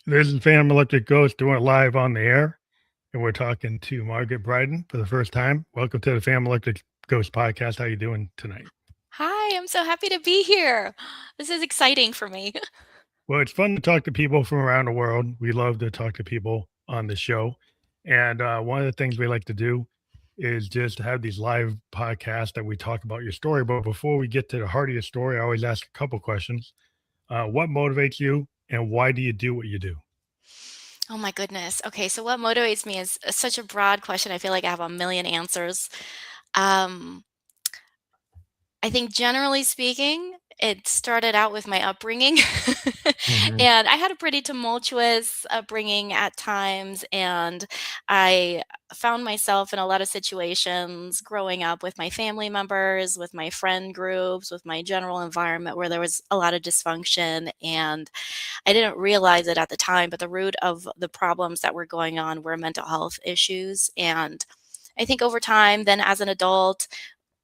This is Phantom Electric Ghost doing it live on the air, and we're talking to Margaret Bryden for the first time. Welcome to the Phantom Electric Ghost podcast. How you doing tonight? Hi, I'm so happy to be here. This is exciting for me. Well, it's fun to talk to people from around the world. We love to talk to people on the show, and one of the things we like to do is just have these live podcasts that we talk about your story. But before we get to the heart of your story, I always ask a couple questions. What motivates you, and why do you do what you do? Oh my goodness. Okay, so what motivates me is such a broad question. I feel like I have a million answers. Um, I think generally speaking, it started out with my upbringing. Hmm. And I had a pretty tumultuous upbringing at times, and I found myself in a lot of situations growing up with my family members, with my friend groups, with my general environment where there was a lot of dysfunction. And I didn't realize it at the time, but the root of the problems that were going on were mental health issues. And I think over time, then as an adult,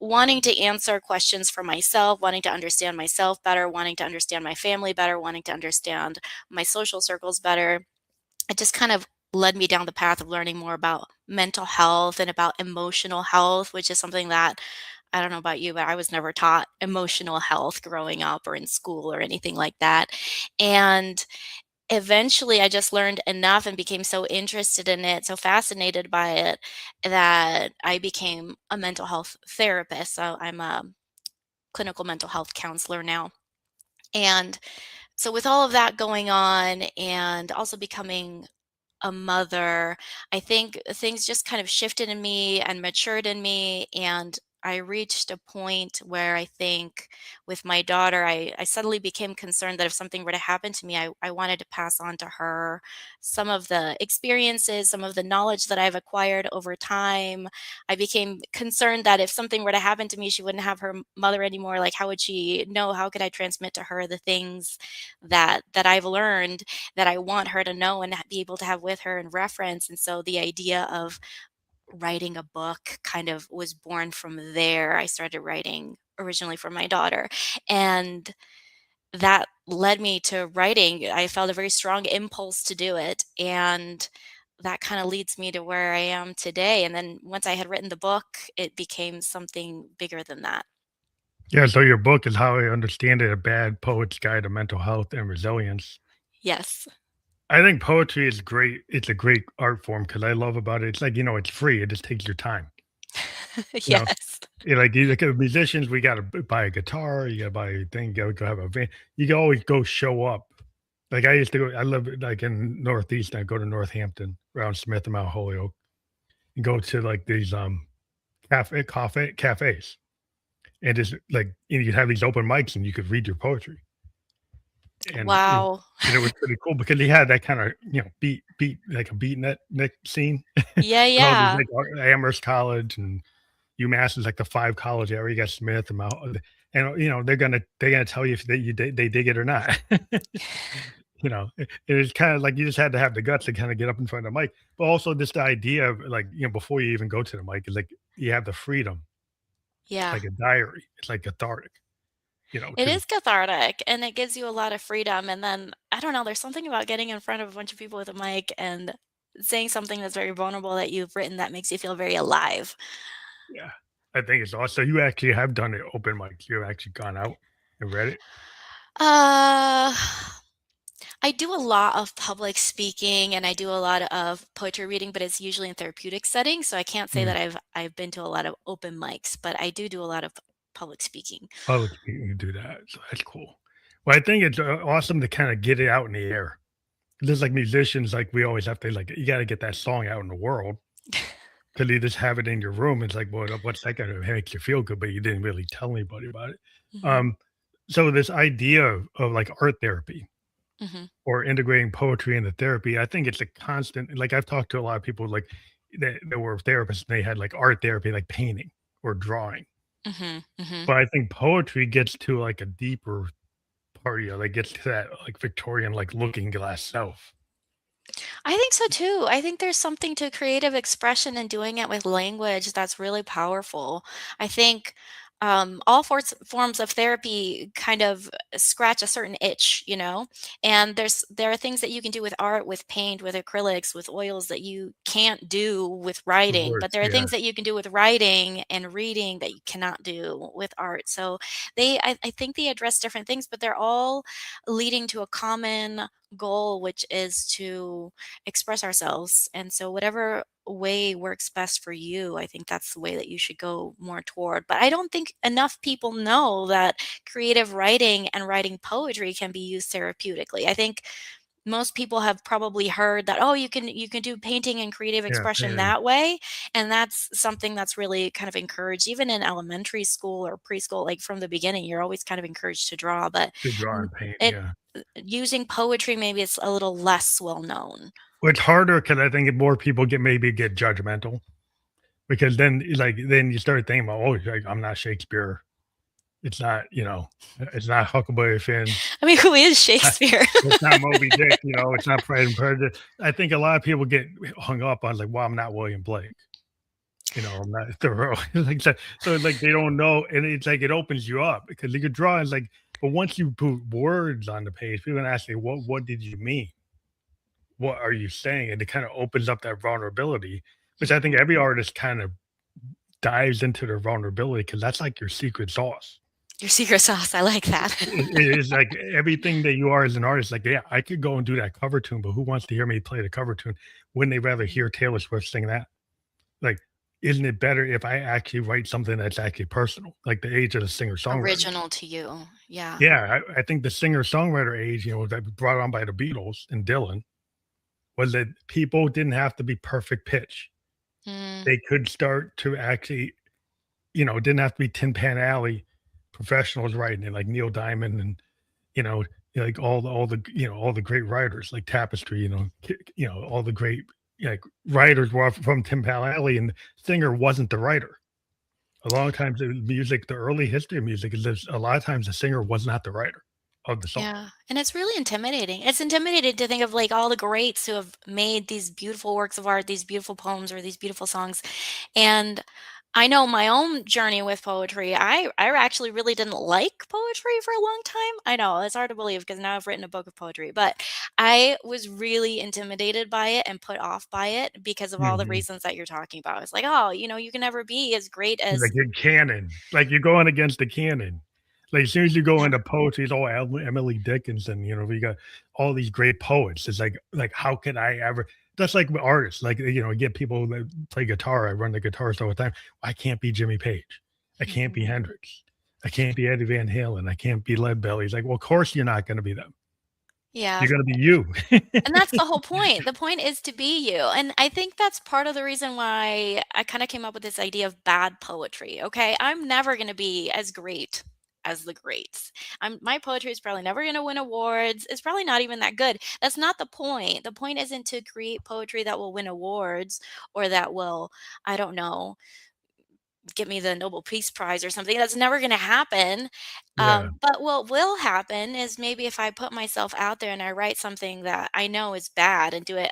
wanting to answer questions for myself, wanting to understand myself better, wanting to understand my family better, wanting to understand my social circles better, it just kind of led me down the path of learning more about mental health and about emotional health, which is something that I don't know about you, but I was never taught emotional health growing up or in school or anything like that. And eventually I just learned enough and became so interested in it, so fascinated by it, that I became a mental health therapist. So I'm a clinical mental health counselor now. And so with all of that going on and also becoming a mother, I think things just kind of shifted in me and matured in me. And I reached a point where I think with my daughter, I suddenly became concerned that if something were to happen to me, I wanted to pass on to her some of the experiences, some of the knowledge that I've acquired over time. I became concerned that if something were to happen to me, she wouldn't have her mother anymore. Like, how would she know? How could I transmit to her the things that I've learned that I want her to know and be able to have with her and reference. And so the idea of writing a book kind of was born from there. I started writing originally for my daughter, and that led me to writing. I felt a very strong impulse to do it, and that kind of leads me to where I am today. And then once I had written the book, it became something bigger than that. Yeah, so your book is How I Understand It, A Bad Poet's Guide to Mental Health and Resilience. Yes. I think poetry is great. It's a great art form because I love about it. It's like, it's free. It just takes your time. You know, Yes. you look at musicians, we got to buy a guitar, you got to buy a thing, go have a van. You can always go show up. Like I used to go, I live like in Northeast. I go to Northampton around Smith and Mount Holyoke and go to like these cafes and just like, you'd have these open mics and you could read your poetry. And Wow. it was pretty cool because he had that kinda, beat like a beatnik scene Yeah, with all these, yeah. like, Amherst College and UMass is like the 5 college area, you got Smith and and, they're gonna tell you if they dig it or not. It's kinda like you just had to have the guts to kinda get up in front of the mic, but also just the idea of, like, before you even go to the mic is, like, you have the freedom. It's Yeah. like a diary. It's, like, cathartic, It to is cathartic, and it gives you a lot of freedom, and then, I don't know, there's something about getting in front of a bunch of people with a mic and saying something that's very vulnerable that you've written that makes you feel very alive. Yeah. I think it's awesome. You actually have done it open mics. You've actually gone out and read it? Uh, I do a lot of public speaking, and I do a lot of poetry reading, but it's usually in therapeutic settings, so I can't say Mm. that I've been to a lot of open mics, but I do a lot of public speaking. Public speaking, you do that, so that's cool. Well, I think it's, awesome to kinda get it out in the air. Just like musicians, like, we always have to, like, you gotta get that song out in the world. 'Cause you just have it in your room, it's like, "Well, what's that gonna make you feel good?" But you didn't really tell anybody about it. Mhm, Um, so this idea of, like, art therapy mhm, or integrating poetry into therapy, I think it's a constant like, I've talked to a lot of people, like, that were therapists, and they had, like, art therapy, like painting or drawing. mhm, mhm. But I think poetry gets to, like, a deeper part of you, like, gets to that, like, Victorian, like, looking glass self. I think so too. I think there's something to creative expression and doing it with language that's really powerful. I think all forms of therapy kind of scratch a certain itch, you know? And there are things that you can do with art, with paint, with acrylics, with oils that you can't do with With writing, but words, there are yeah, things that you can do with writing and reading that you cannot do with art. So I think they address different things, but they're all leading to a common goal, which is to express ourselves. And so whatever way works best for you, I think that's the way that you should go more toward. But I don't think enough people know that creative writing and writing poetry can be used therapeutically. I think most people have probably heard that, oh, you can do painting and creative yeah, expression painting, that way, and that's something that's really kind of encouraged even in elementary school or preschool. Like from the beginning, you're always kind of encouraged to draw, but to draw n- and paint, it yeah. using poetry maybe it's a little less well known. Well, it's harder because I think if more people get judgmental because then, like, then you start thinking about, "Oh, like, I'm not Shakespeare. It's not, it's not Huckleberry Finn. I mean, who is Shakespeare? It's not Moby Dick, it's not Pride and Prejudice." I think a lot of people get hung up on, like, "Well, I'm not William Blake." I'm not Thoreau. Like that. So like they don't know, and it's like it opens you up because you could draw and like, but once you put words on the page, people can ask you, what did you mean? What are you saying? And it kind of opens up that vulnerability, which I think Mhm. every artist kind of dives into their vulnerability because that's like your secret sauce. Your secret sauce, I like that. It is like everything that you are as an artist. Like, yeah, I could go and do that cover tune, but who wants to hear me play the cover tune? Wouldn't they rather hear Taylor Swift sing that? Like, isn't it better if I actually write something that's actually personal, like the age of the singer-songwriters? Original to you. Yeah. Yeah, I think the singer-songwriter age, that brought on by the Beatles and Dylan, was that people didn't have to be perfect pitch. Mm, They could start to actually, it didn't have to be Tin Pan Alley professionals writing it, like Neil Diamond and, you know, like all the great writers like Tapestry, all the great, like, writers were from Tin Pan Alley, and the singer wasn't the writer. A lot of times in music, the early history of music is that a lot of times the singer was not the writer of the song. yeah, and it's really intimidating. It's intimidating to think of, like, all the greats who have made these beautiful works of art, these beautiful poems, or these beautiful songs, and I know my own journey with poetry. I actually really didn't like poetry for a long time. I know, it's hard to believe because now I've written a book of poetry, but I was really intimidated by it and put off by it because of all the Mhm. reasons that you're talking about. It's like, "Oh, you can never be as great as." Like your canon, like you're going against the canon. Like as soon as you go Yeah. into poetry, it's all Emily Dickinson. We got all these great poets. It's like how could I ever? That's like with artists. Like get people that play guitar. I run the guitarist all the time. I can't be Jimmy Page. I can't be Mhm. Hendrix. I can't be Eddie Van Halen. I can't be Leadbelly. He's like, well, of course you're not going to be them. Yeah. You're going to be you. And that's the whole point. The point is to be you. And I think that's part of the reason why I kind of came up with this idea of bad poetry. Okay. I'm never going to be as great as the greats. My poetry is probably never going to win awards. It's probably not even that good. That's not the point. The point isn't to create poetry that will win awards or that will, I don't know, get me the Nobel Peace Prize or something. That's never going to happen. Yeah, But what will happen is maybe if I put myself out there and I write something that I know is bad and do it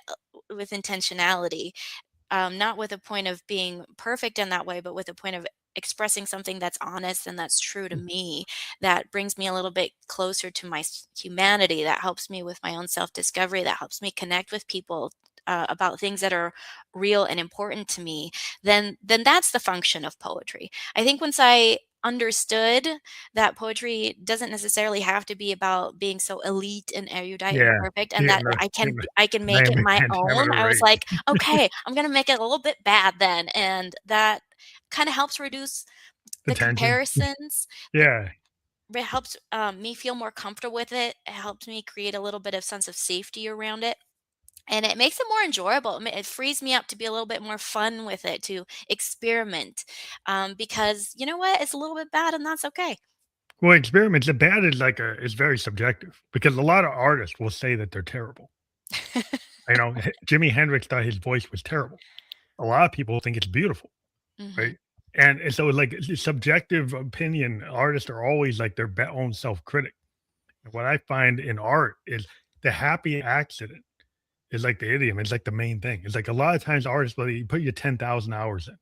with intentionality, not with a point of being perfect in that way, but with a point of expressing something that's honest and that's true to me, that brings me a little bit closer to my humanity, that helps me with my own self discovery, that helps me connect with people. About things that are real and important to me, then that's the function of poetry. I think once I understood that poetry doesn't necessarily have to be about being so elite and erudite and yeah. perfect, and Yeah, that no, I can make it diameter my own. diameter I was right. like, "Okay, I'm gonna make it a little bit bad then," and that kinda helps reduce the Attention. comparisons. Yeah. It helps, me feel more comfortable with it. It helps me create a little bit of sense of safety around it, and it makes it more enjoyable. It frees me up to be a little bit more fun with it, to experiment, because you know what? It's a little bit bad, and that's okay. Well, experiments, the bad is is very subjective because a lot of artists will say that they're terrible. Jimi Hendrix thought his voice was terrible. A lot of people think it's beautiful, Mhm. right? And so, like, the subjective opinion, artists are always like their own self critic. And what I find in art is the happy accident is like the idiom. It's like the main thing. It's like a lot of times artists, you put your 10,000 hours in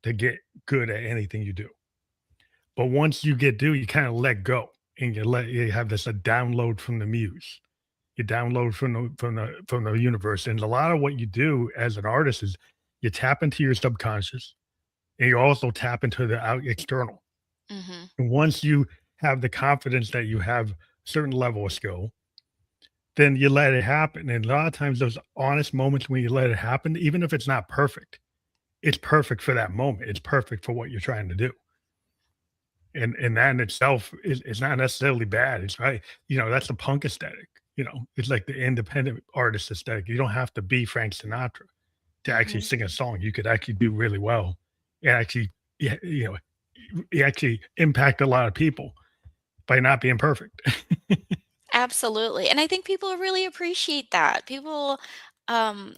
to get good at anything you do. But once you get due, you kind of let go and you have this a download from the muse. You download from the universe. And a lot of what you do as an artist is you tap into your subconscious and you also tap into the out external. Mhm. And once you have the confidence that you have a certain level of skill, then you let it happen. And a lot of times those honest moments when you let it happen, even if it's not perfect, it's perfect for that moment. It's perfect for what you're trying to do. And that in itself is not necessarily bad. It's right, that's the punk aesthetic. It's like the independent artist aesthetic. You don't have to be Frank Sinatra to actually Mhm. sing a song. You could actually do really well and actually, yeah, you actually impact a lot of people by not being perfect. Absolutely, and I think people really appreciate that. People,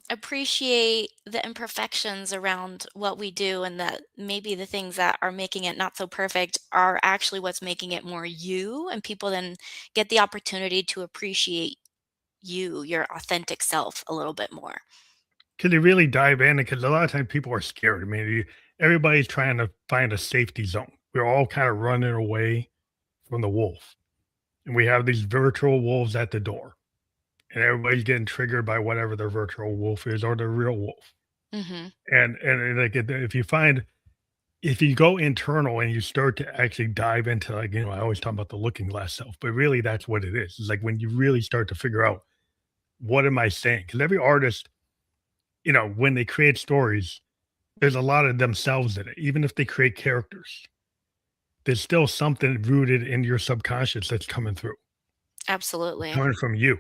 appreciate the imperfections around what we do, and that maybe the things that are making it not so perfect are actually what's making it more you, and people then get the opportunity to appreciate you, your authentic self a little bit more. Can they really dive in? Because a lot of times people are scared. I mean, everybody's trying to find a safety zone. We're all kind of running away from the wolf, and we have these virtual wolves at the door, and everybody's getting triggered by whatever their virtual wolf is or the real wolf. Mhm. And like if you go internal and you start to actually dive into, like, I always talk about the looking glass self, but really that's what it is. It's like when you really start to figure out what am I saying? Because every artist, when they create stories, there's a lot of themselves in it. Even if they create characters, there's still something rooted in your subconscious that's coming through, Absolutely. coming from you.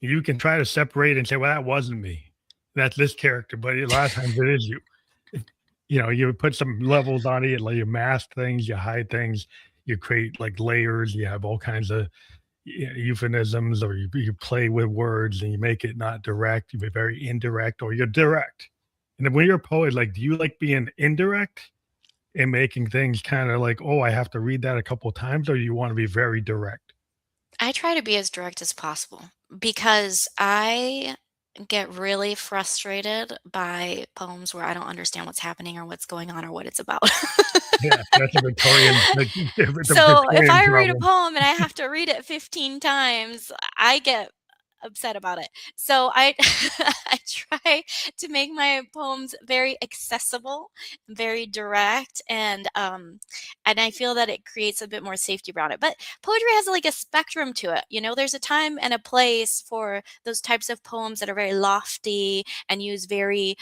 You can try to separate and say, well, that wasn't me. That's this character, but a lot of times it is you. You put some levels on it, like you mask things, you hide things, you create like layers, you have all kinds of euphemisms, or you play with words and you make it not direct, you be very indirect, or you're direct. And then when you're a poet, like, do you like being indirect and making things kind of like, oh, I have to read that a couple of times, or you want to be very direct? I try to be as direct as possible because I get really frustrated by poems where I don't understand what's happening or what's going on or what it's about. Yeah, that's a Victorian, like, the So if Victorian I read a problem. poem and I have to read it 15 times, I get upset about it. So I I try to make my poems very accessible, very direct, and I feel that it creates a bit more safety around it. But poetry has like a spectrum to it. You know, there's a time and a place for those types of poems that are very lofty and use very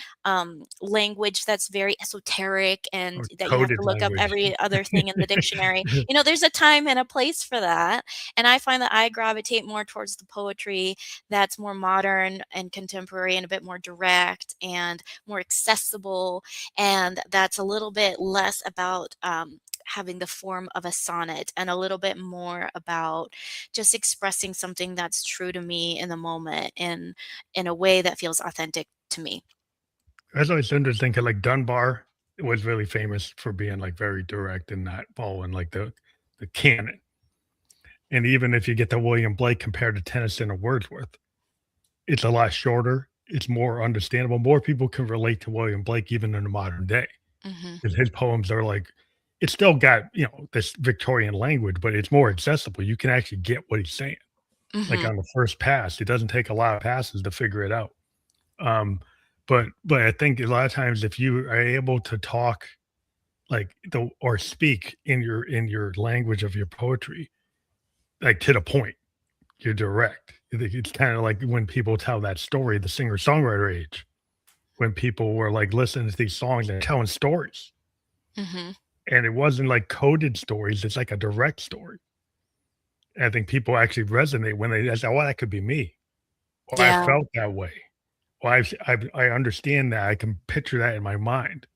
language that's very esoteric and Or that you have coded to look up language. every other thing in the dictionary. You know, there's a time and a place for that. And I find that I gravitate more towards the poetry that's more modern and contemporary and a bit more direct and more accessible. And that's a little bit less about having the form of a sonnet and a little bit more about just expressing something that's true to me in the moment in a way that feels authentic to me. That's always interesting, 'cause, like, Dunbar was really famous for being, like, very direct and not following, like, the canon. And even if you get to William Blake compared to Tennyson or Wordsworth, it's a lot shorter, it's more understandable, more people can relate to William Blake even in the modern day, Hmm. 'cause his poems are like it's still got, this Victorian language, but it's more accessible, you can actually get what he's saying, like, Hmm. on the first pass, it doesn't take a lot of passes to figure it out. Um, but I think a lot of times if you are able to talk like the or speak in your language of your poetry, like to the point, you're direct. It's kind of like when people tell that story, the singer-songwriter age, when people were like listening to these songs and telling stories. Hmm. And it wasn't like coded stories, it's like a direct story. And I think people actually resonate when they say, oh, that could be me. Or I Yeah, felt that way. Or I understand that. I can picture that in my mind.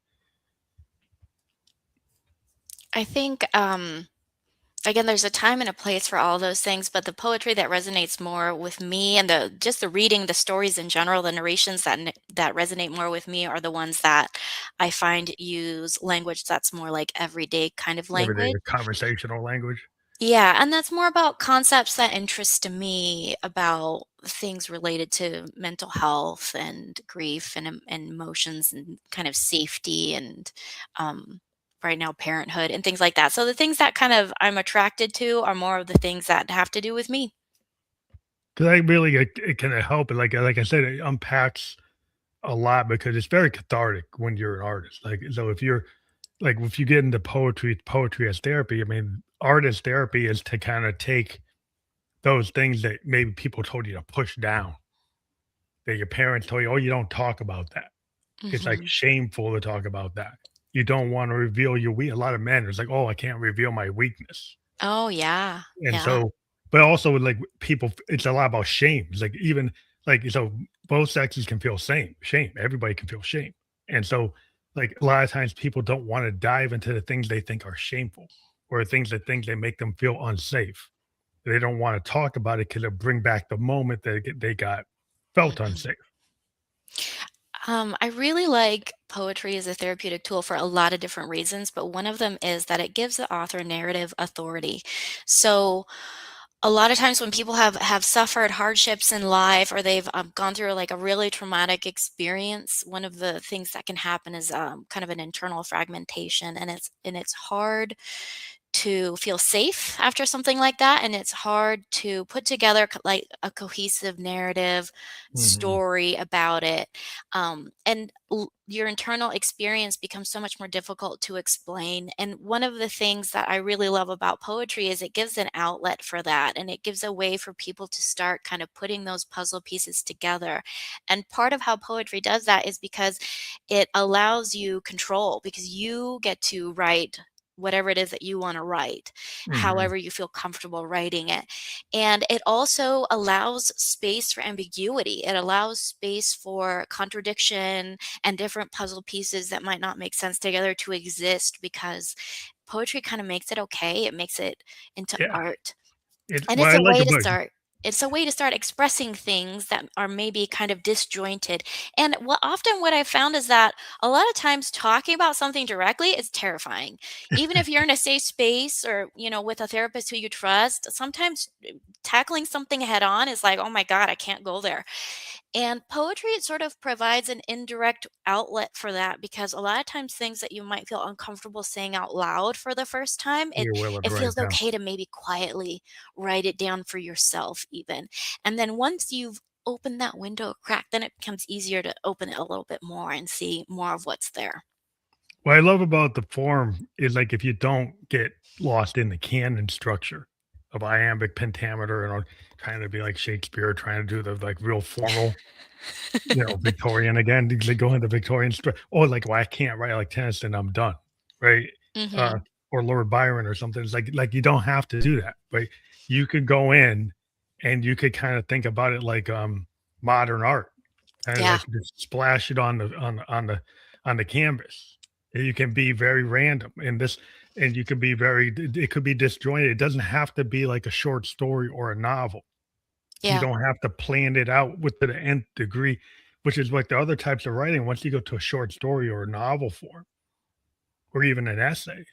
I think again, there's a time and a place for all those things, but the poetry that resonates more with me and the just the reading, the stories in general, the narrations that resonate more with me are the ones that I find use language that's more like everyday kind of Everyday language. conversational language. Yeah, and that's more about concepts that interest me about things related to mental health and grief and emotions and kind of safety and um, right now, parenthood and things like that. So the things that kind of I'm attracted to are more of the things that have to do with me. Because I really it can help, and like I said, it unpacks a lot because it's very cathartic when you're an artist. Like, so if you're like, if you get into poetry as therapy, I mean, art as therapy is to kind of take those things that maybe people told you to push down, that your parents told you, oh, you don't talk about that. It's like Mhm. shameful to talk about that. You don't want to reveal your weak. A lot of men, it's like, oh, I can't reveal my weakness. Oh, yeah. And Yeah. so, but also like people, it's a lot about shame. It's like even like so both sexes can feel shame. Everybody can feel shame. And so like a lot of times people don't want to dive into the things they think are shameful or things that think they make them feel unsafe. They don't want to talk about it because it bring back the moment that they got felt Mhm. unsafe. I really like poetry as a therapeutic tool for a lot of different reasons, but one of them is that it gives the author narrative authority. So, a lot of times when people have suffered hardships in life or they've gone through like a really traumatic experience, one of the things that can happen is kind of an internal fragmentation, and it's hard to feel safe after something like that, and it's hard to put together like a cohesive narrative Mhm. story about it. Your internal experience becomes so much more difficult to explain. And one of the things that I really love about poetry is it gives an outlet for that, and it gives a way for people to start kind of putting those puzzle pieces together. And part of how poetry does that is because it allows you control, because you get to write whatever it is that you want to write, Mhm. however you feel comfortable writing it. And it also allows space for ambiguity. It allows space for contradiction and different puzzle pieces that might not make sense together to exist, because poetry kind of makes it okay. It makes it into Yeah. art. It And what I like about it's a way to start expressing things that are maybe kind of disjointed. And what I found is that a lot of times talking about something directly is terrifying. Even if you're in a safe space or, with a therapist who you trust, sometimes tackling something head on is like, "Oh my god, I can't go there." And poetry sort of provides an indirect outlet for that, because a lot of times things that you might feel uncomfortable saying out loud for the first time, you're willing it to write feels it down. okay to maybe quietly write it down for yourself even. And then once you've opened that window a crack, then it becomes easier to open it a little bit more and see more of what's there. What I love about the form is, like, if you don't get lost in the canon structure of iambic pentameter and all trying to be like Shakespeare, trying to do the, like, real formal, Victorian again, they go into Victorian like, "Well, I can't write like Tennyson, I'm done," right? Uh, Mhm. or Lord Byron or something. It's like, you don't have to do that, right? You could go in and you could kinda think about it like, modern art. Kinda Yeah. like just splash it on the canvas. And you can be very random in this, and you can be very it could be disjointed. It doesn't have to be like a short story or a novel. You Yeah. don't have to plan it out with to the nth degree, which is like the other types of writing. Once you go to a short story or a novel form, or even an essay,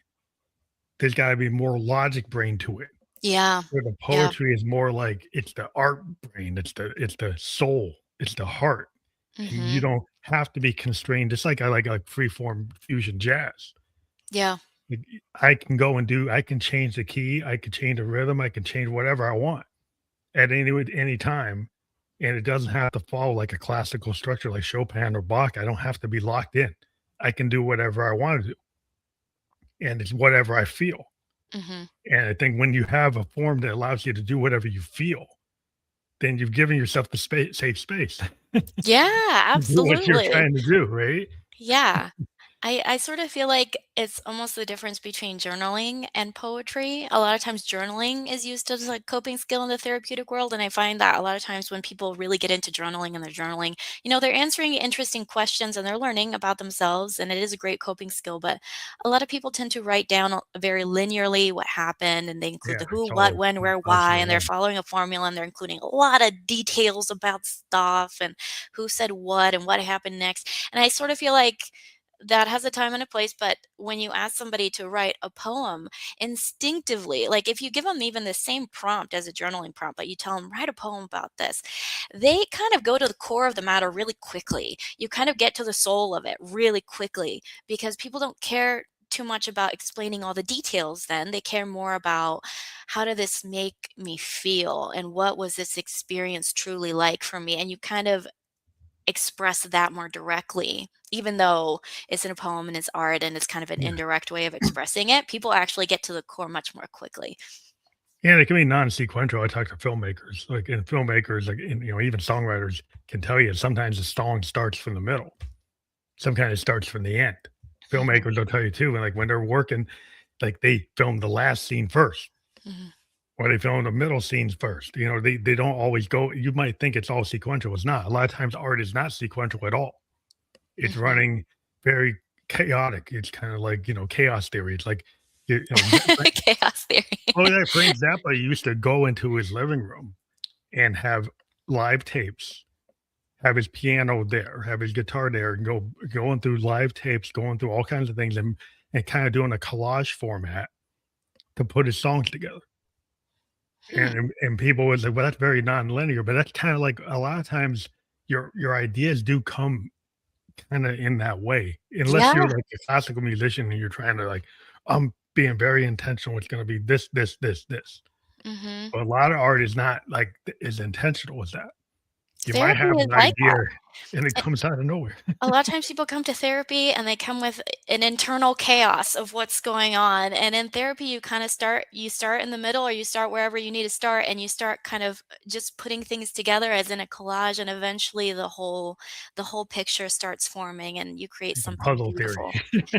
there's gotta be more logic brain to it. Yeah. Where the Yeah. poetry is more like it's the art brain, it's the soul, it's the heart. And you Mhm. don't have to be constrained. Just like I like free form fusion jazz. Yeah. Like, I can change the key, I can change the rhythm, I can change whatever I want at any time, and it doesn't have to follow like a classical structure like Chopin or Bach. I don't have to be locked in. I can do whatever I wanna do, and it's whatever I feel. Mhm. And I think when you have a form that allows you to do whatever you feel, then you've given yourself the safe space Yeah, to do what you're absolutely. trying to do, right? Yeah. I sort of feel like it's almost the difference between journaling and poetry. A lot of times journaling is used as a coping skill in the therapeutic world, and I find that a lot of times when people really get into journaling and they're journaling, they're answering interesting questions and they're learning about themselves, and it is a great coping skill. But a lot of people tend to write down very linearly what happened, and they include Yeah, the who, it's what, all when, where, why, constantly and they're running. following a formula, and they're including a lot of details about stuff and who said what and what happened next. And I sort of feel like that has a time and a place, but when you ask somebody to write a poem, instinctively, like if you give them even the same prompt as a journaling prompt, but you tell them, write a poem about this, they kind of go to the core of the matter really quickly. You kind of get to the soul of it really quickly, because people don't care too much about explaining all the details then. They care more about how did this make me feel and what was this experience truly like for me? And you kind of express that more directly, even though it's in a poem and it's art and it's kind of an Yeah. indirect way of expressing it. People actually get to the core much more quickly. Yeah, they can be non-sequential. I talk to filmmakers, like, and filmmakers, like, and, even songwriters can tell you sometimes the song starts from the middle. Sometimes it starts from the end. Mhm, Filmmakers will tell you too, and, like, when they're working, like, they film the last scene first, mhm, or they film the middle scenes first. They don't always go. You might think it's all sequential. It's not. A lot of times art is not sequential at all. It's mhm. running very chaotic. It's kinda like, chaos theory. It's like, Chaos theory. oh, yeah, Frank Zappa used to go into his living room and have live tapes, have his piano there, have his guitar there, and going through live tapes, going through all kinds of things, and kinda doing a collage format to put his songs together. Hmm. And people was like, "Well, that's very nonlinear," but that's kinda like a lot of times your ideas do come kinda in that way, unless you're Yeah. like a classical musician and you're trying to like, "I'm being very intentional, it's gonna be this, this, this, this." Mhm. But a lot of art is not like as intentional as that. You might Therapy have is an like idea and it that. comes out of nowhere. A lot of times people come to therapy and they come with an internal chaos of what's going on. And in therapy, you start in the middle or you start wherever you need to start and you start kind of just putting things together as in a collage and eventually the whole picture starts forming and you create It's a something puzzle theory. beautiful.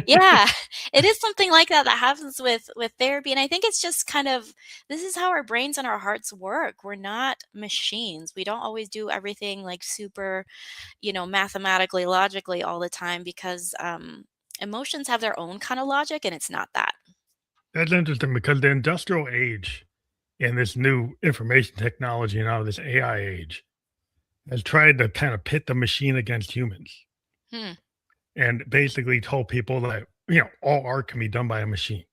Yeah, it is something like that that happens with therapy. And I think it's just kind of this is how our brains and our hearts work. We're not machines. We don't always do everything like super mathematically, logically all the time because emotions have their own kind of logic and it's not that. That's interesting because the industrial age and this new information technology and now this AI age has tried to kind of pit the machine against humans Hmm. and basically told people that, all art can be done by a machine.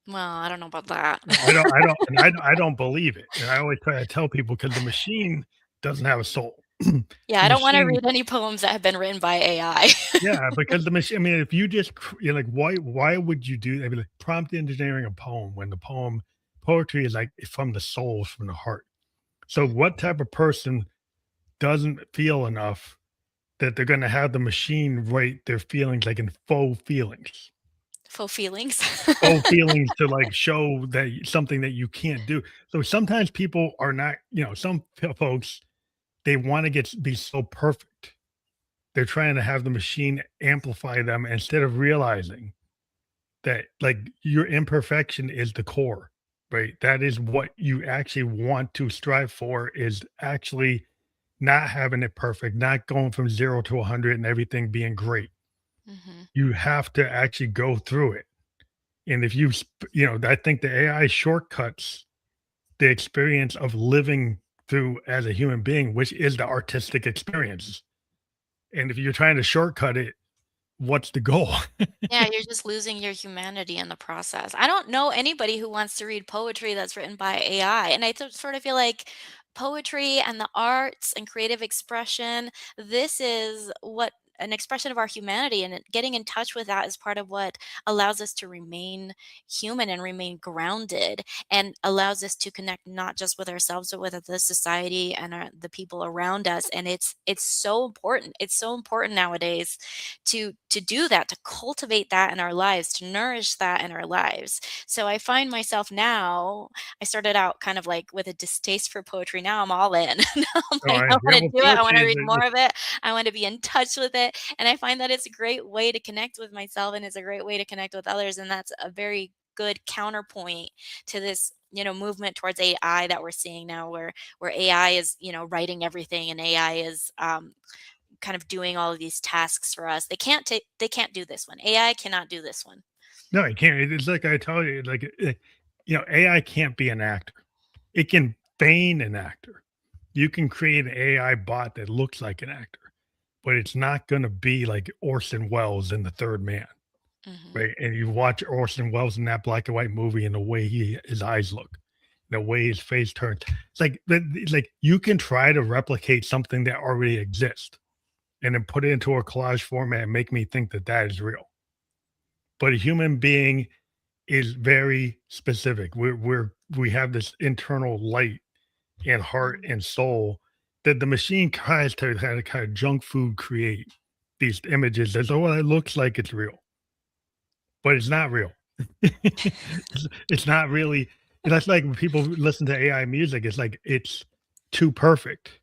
Well, I don't know about that. I don't believe it, and I always try to tell people because the machine doesn't have a soul. Yeah, The I don't want to machine read any poems that have been written by AI. yeah, because the machine I mean, if you just you're like, why would you do that? I mean, like, prompt engineering a poem when the poetry is, like, from the soul, from the heart. So what type of person doesn't feel enough that they're gonna have the machine write their feelings, like, in faux feelings? Faux feelings. Faux feelings to, like, show that something that you can't do. So sometimes people are not some folks, they wanna be so perfect. They're trying to have the machine amplify them instead of realizing that, like, your imperfection is the core, right? That is what you actually want to strive for, is actually not having it perfect, not going from 0 to 100 and everything being great. Mhm. You have to actually go through it. And if I think the AI shortcuts the experience of living through as a human being, which is the artistic experience. And if you're trying to shortcut it, what's the goal? Yeah, you're just losing your humanity in the process. I don't know anybody who wants to read poetry that's written by AI. And sort of feel like poetry and the arts and creative expression, this is what an expression of our humanity and getting in touch with that is part of what allows us to remain human and remain grounded and allows us to connect not just with ourselves but with the society and the people around us and it's so important, it's so important nowadays to do that, to cultivate that in our lives, to nourish that in our lives. So I find myself now, I started out kind of like with a distaste for poetry. Now I'm all in. Now I'm All like, right. I Yeah, want to well, do it. I want poetry to is read more of it. I want to be in touch with it. And I find that it's a great way to connect with myself and it's a great way to connect with others. And that's a very good counterpoint to this movement towards AI that we're seeing now where AI is writing everything and AI is kind of doing all of these tasks for us. They can't do this one. AI cannot do this one. no, it can't. It's like I tell you, like, AI can't be an actor. It can feign an actor. You can create an AI bot that looks like an actor, but it's not going to be like Orson Welles in The Third Man, Mhm. right? And you watch Orson Welles in that black and white movie and the way his eyes look, the way his face turns. It's like you can try to replicate something that already exists and then put it into a collage format and make me think that that is real. but a human being is very specific. We have this internal light and heart Mhm. and soul that the machine tries to kind of junk food create these images as oh, it looks like it's real, but it's not real. It's not really. That's like when people listen to AI music. It's like it's too perfect.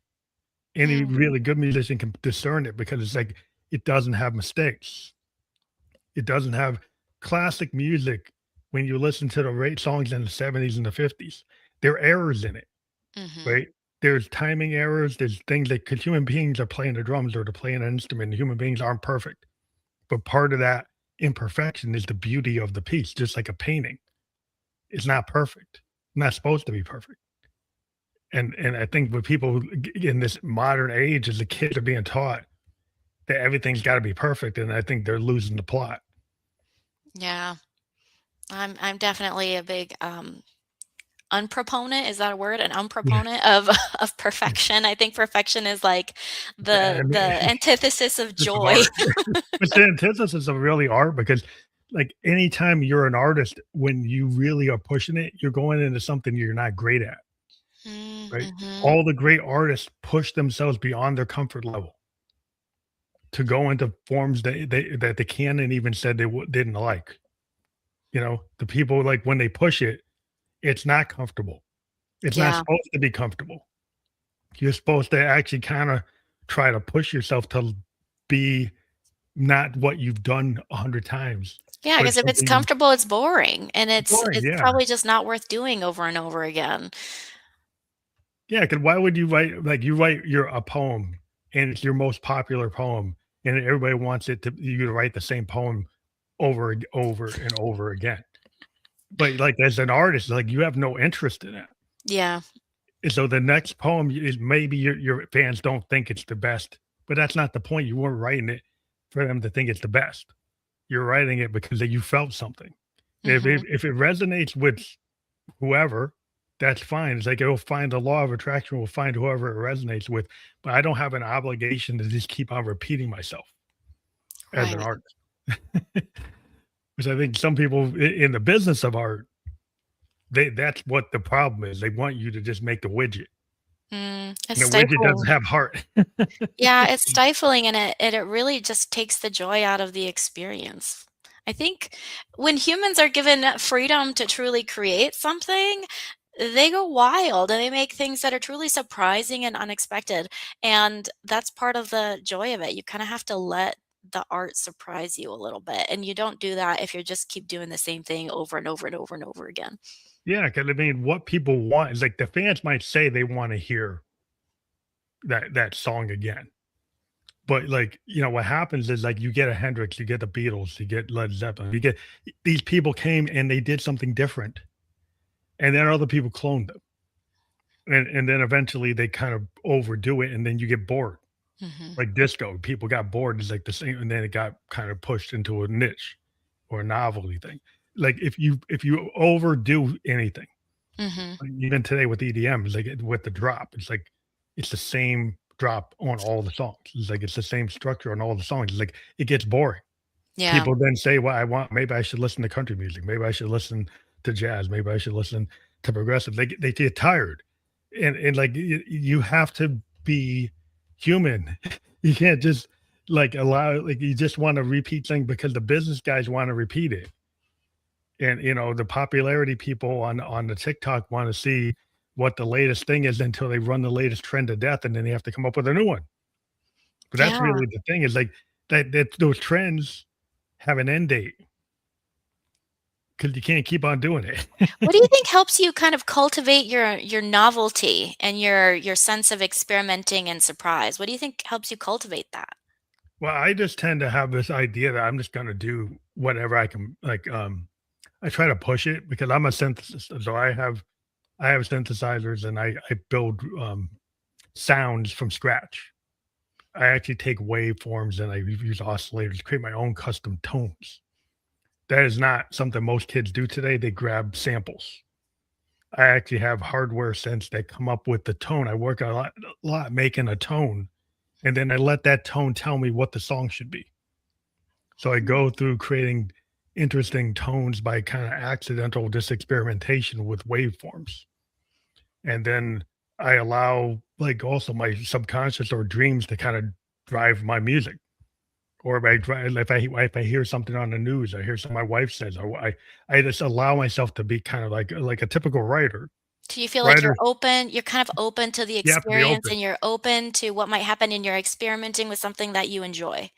Any Mm, really good musician can discern it because it's like it doesn't have mistakes. It doesn't have classic music. When you listen to the rate songs in the 70s and the 50s, there are errors in it, mhm. right? There's timing errors. There's things that because human beings are playing the drums or to play an instrument. And human beings aren't perfect, but part of that imperfection is the beauty of the piece. Just like a painting, it's not perfect. Not supposed to be perfect. And I think with people in this modern age, as the kids are being taught that everything's got to be perfect, and I think they're losing the plot. Yeah. I'm definitely a big, unproponent, is that a word? An Yeah. unproponent of of perfection. I think perfection is like I mean, the antithesis of it's an joy. art. It's the antithesis of really art because, like, anytime you're an artist, when you really are pushing it, you're going into something you're not great at, Mm, right? mhm. All the great artists push themselves beyond their comfort level to go into forms that they can and even said they didn't like. You know, the people like when they push it, it's not comfortable. It's not Yeah. supposed to be comfortable. You're supposed to actually kind of try to push yourself to be not what you've done 100 times, Yeah, but because if it's something comfortable, it's boring, and boring, it's yeah. probably just not worth doing over and over again. Yeah, because why would you write like, you write your a poem, and it's your most popular poem, and everybody wants it to you to write the same poem over and over again. But, like, as an artist, like, you have no interest in it. Yeah. And so the next poem is maybe your fans don't think it's the best, but that's not the point. You weren't writing it for them to think it's the best. You're writing it because you felt something. Mhm. If it resonates with whoever, that's fine. It's like it'll find the law of attraction will find whoever it resonates with, but I don't have an obligation to just keep on repeating myself as an Right. artist. Which I think some people in the business of art, that's what the problem is. They want you to just make the widget. Mm, it's And the widget stifling. doesn't have heart. Yeah, it's stifling, and it really just takes the joy out of the experience. I think when humans are given freedom to truly create something, they go wild and they make things that are truly surprising and unexpected, and that's part of the joy of it. You kinda have to let the art surprise you a little bit, and you don't do that if you just keep doing the same thing over and over and over and over again. Yeah, because I mean, what people want is like the fans might say they want to hear that song again. But like, what happens is like you get a Hendrix, you get the Beatles, you get Led Zeppelin, you get these people came and they did something different. And then other people cloned them. And then eventually they kind of overdo it and then you get bored. Mhm. Like disco, people got bored. It's like the same, and then it got kind of pushed into a niche or a novelty thing. Like if you overdo anything, Mhm. like even today with EDM, it's like with the drop, it's like it's the same drop on all the songs. It's like it's the same structure on all the songs. It's like it gets boring. Yeah. People then say, "Well, I want maybe I should listen to country music. Maybe I should listen to jazz. Maybe I should listen to progressive." They get tired, and like you have to be human. You can't just like allow like you just want to repeat things because the business guys want to repeat it. And, the popularity people on the TikTok wanna see what the latest thing is until they run the latest trend to death, and then they have to come up with a new one. But that's Yeah. really the thing is, like, that those trends have an end date because you can't keep on doing it. What do you think helps you kind of cultivate your novelty and your sense of experimenting and surprise? What do you think helps you cultivate that? Well, I just tend to have this idea that I'm just gonna do whatever I can like, I try to push it because I'm a synthesist, so I have synthesizers and I build, sounds from scratch. I actually take waveforms and I use oscillators to create my own custom tones. That is not something most kids do today. They grab samples. I actually have hardware synths that come up with the tone. I work a lot making a tone, and then I let that tone tell me what the song should be. So I Hmm. go through creating interesting tones by kind of accidental just experimentation with waveforms. And then I allow like also my subconscious or dreams to kind of drive my music. Or if I hear something on the news, I hear something my wife says, or I just allow myself to be kind of like a typical writer. Do you feel like Writers, you're kind of open to the you have to be experience open. and you're open to what might happen and you're experimenting with something that you enjoy?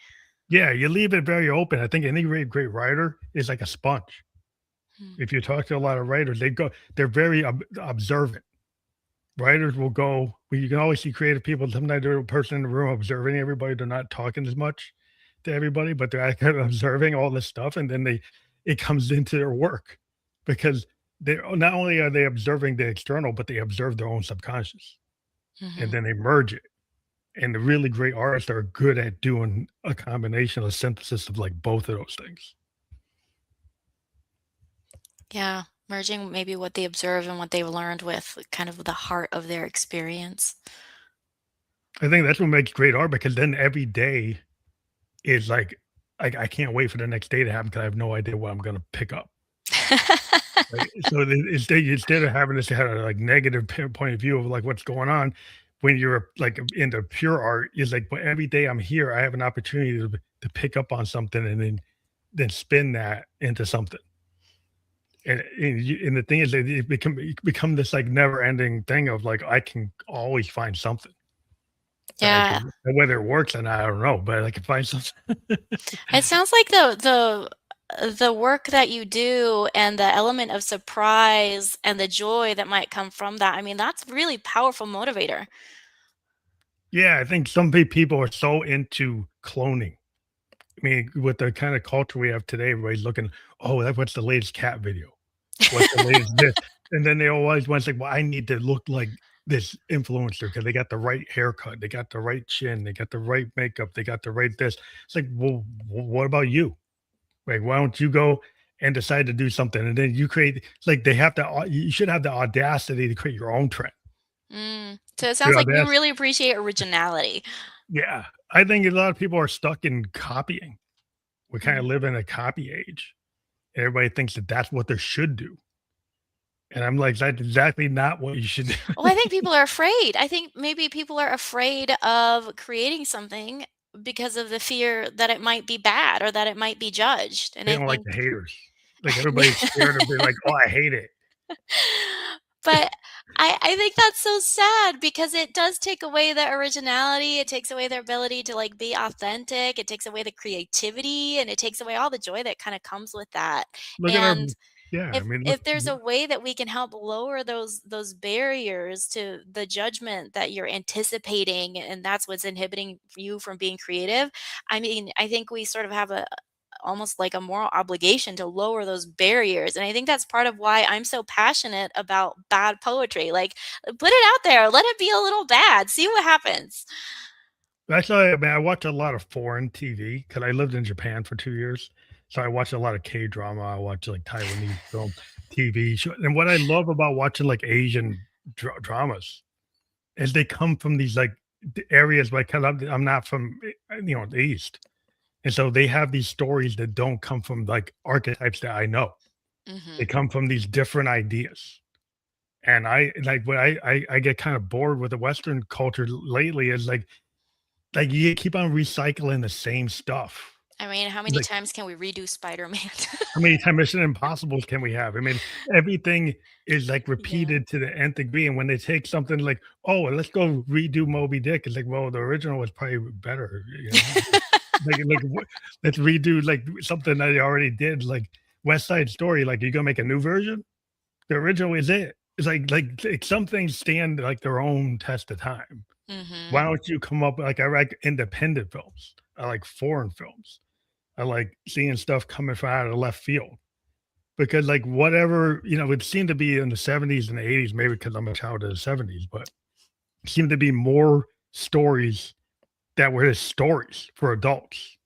Yeah, you leave it very open. I think any great writer is like a sponge. Hmm. If you talk to a lot of writers, they're very observant. Writers will go, well, you can always see creative people. Sometimes they're a person in the room observing everybody. They're not talking as much to everybody, but they're kind of observing all this stuff. And then it comes into their work because they not only are they observing the external, but they observe their own subconscious and Mhm. then they merge it. And the really great artists are good at doing a combination, a synthesis of like both of those things. Yeah, merging maybe what they observe and what they've learned with kind of the heart of their experience. I think that's what makes great art because then every day is like I can't wait for the next day to happen because I have no idea what I'm gonna pick up. Right? So instead of having this kind of like negative point of view of like what's going on, when you're like into pure art, is like but every day I'm here, I have an opportunity to pick up on something and then spin that into something. And the thing is that it become this like never ending thing of like I can always find something that I Yeah. can whether it works or not, I don't know, but I can find something. It sounds like the work that you do and the element of surprise and the joy that might come from that, I mean, that's really powerful motivator. Yeah, I think some people are so into cloning. I mean, with the kind of culture we have today, everybody's looking, oh, what's the latest cat video? What's the latest this? And then they always want to say, well, I need to look like this influencer because they got the right haircut, they got the right chin, they got the right makeup, they got the right this. It's like, well, what about you? Like, why don't you go and decide to do something? And then you create, it's like they have to, you should have the audacity to create your own trend. So it The sounds like you audacity. really appreciate originality. Yeah. I think a lot of people are stuck in copying. We kind of Mhm. live in a copy age. Everybody thinks that that's what they should do, and I'm like, "That's exactly not what you should Well, I do." think people are afraid. I think maybe people are afraid of creating something because of the fear that it might be bad or that it might be judged, and They I don't like think the haters. Like, everybody's scared of being like, "Oh, I hate it." but I think that's so sad because it does take away the originality, it takes away their ability to, like, be authentic, it takes away the creativity, and it takes away all the joy that kinda comes with that, Look at our and yeah, I mean, look if there's a way that we can help lower those barriers to the judgment that you're anticipating, and that's what's inhibiting you from being creative, I mean, I think we sort of have a almost like a moral obligation to lower those barriers, and I think that's part of why I'm so passionate about bad poetry, like, put it out there, let it be a little bad, see what happens. actually, I mean, I watch a lot of foreign TV because I lived in Japan for 2 years, so I watch a lot of K-drama, I watch, like, Taiwanese film, TV show and what I love about watching, like, Asian dramas is they come from these, like, areas, like, 'cause I'm not from, the East. And so they have these stories that don't come from like archetypes that I know. They Mhm. come from these different ideas. And I like what I get kind of bored with the Western culture lately is like you keep on recycling the same stuff. I mean, how many Like times can we redo Spider-Man? how many time Mission Impossibles can we have? I mean, everything is like Yeah. repeated to the nth degree. And when they take something like, oh, let's go redo Moby Dick, it's like, well, the original was probably better, you know. Like, what let's redo, like, something that they already did, like West Side Story, like, you gonna make a new version? The original is it. It's like some things stand, like, their own test of time. Why Mhm. don't you come up like, I like independent films. I like foreign films. I like seeing stuff coming from out of left field because, like, whatever, it seemed to be in the '70s and the '80s, maybe because 'cause I'm a child of the '70s, but it seemed to be more stories that were just stories for adults.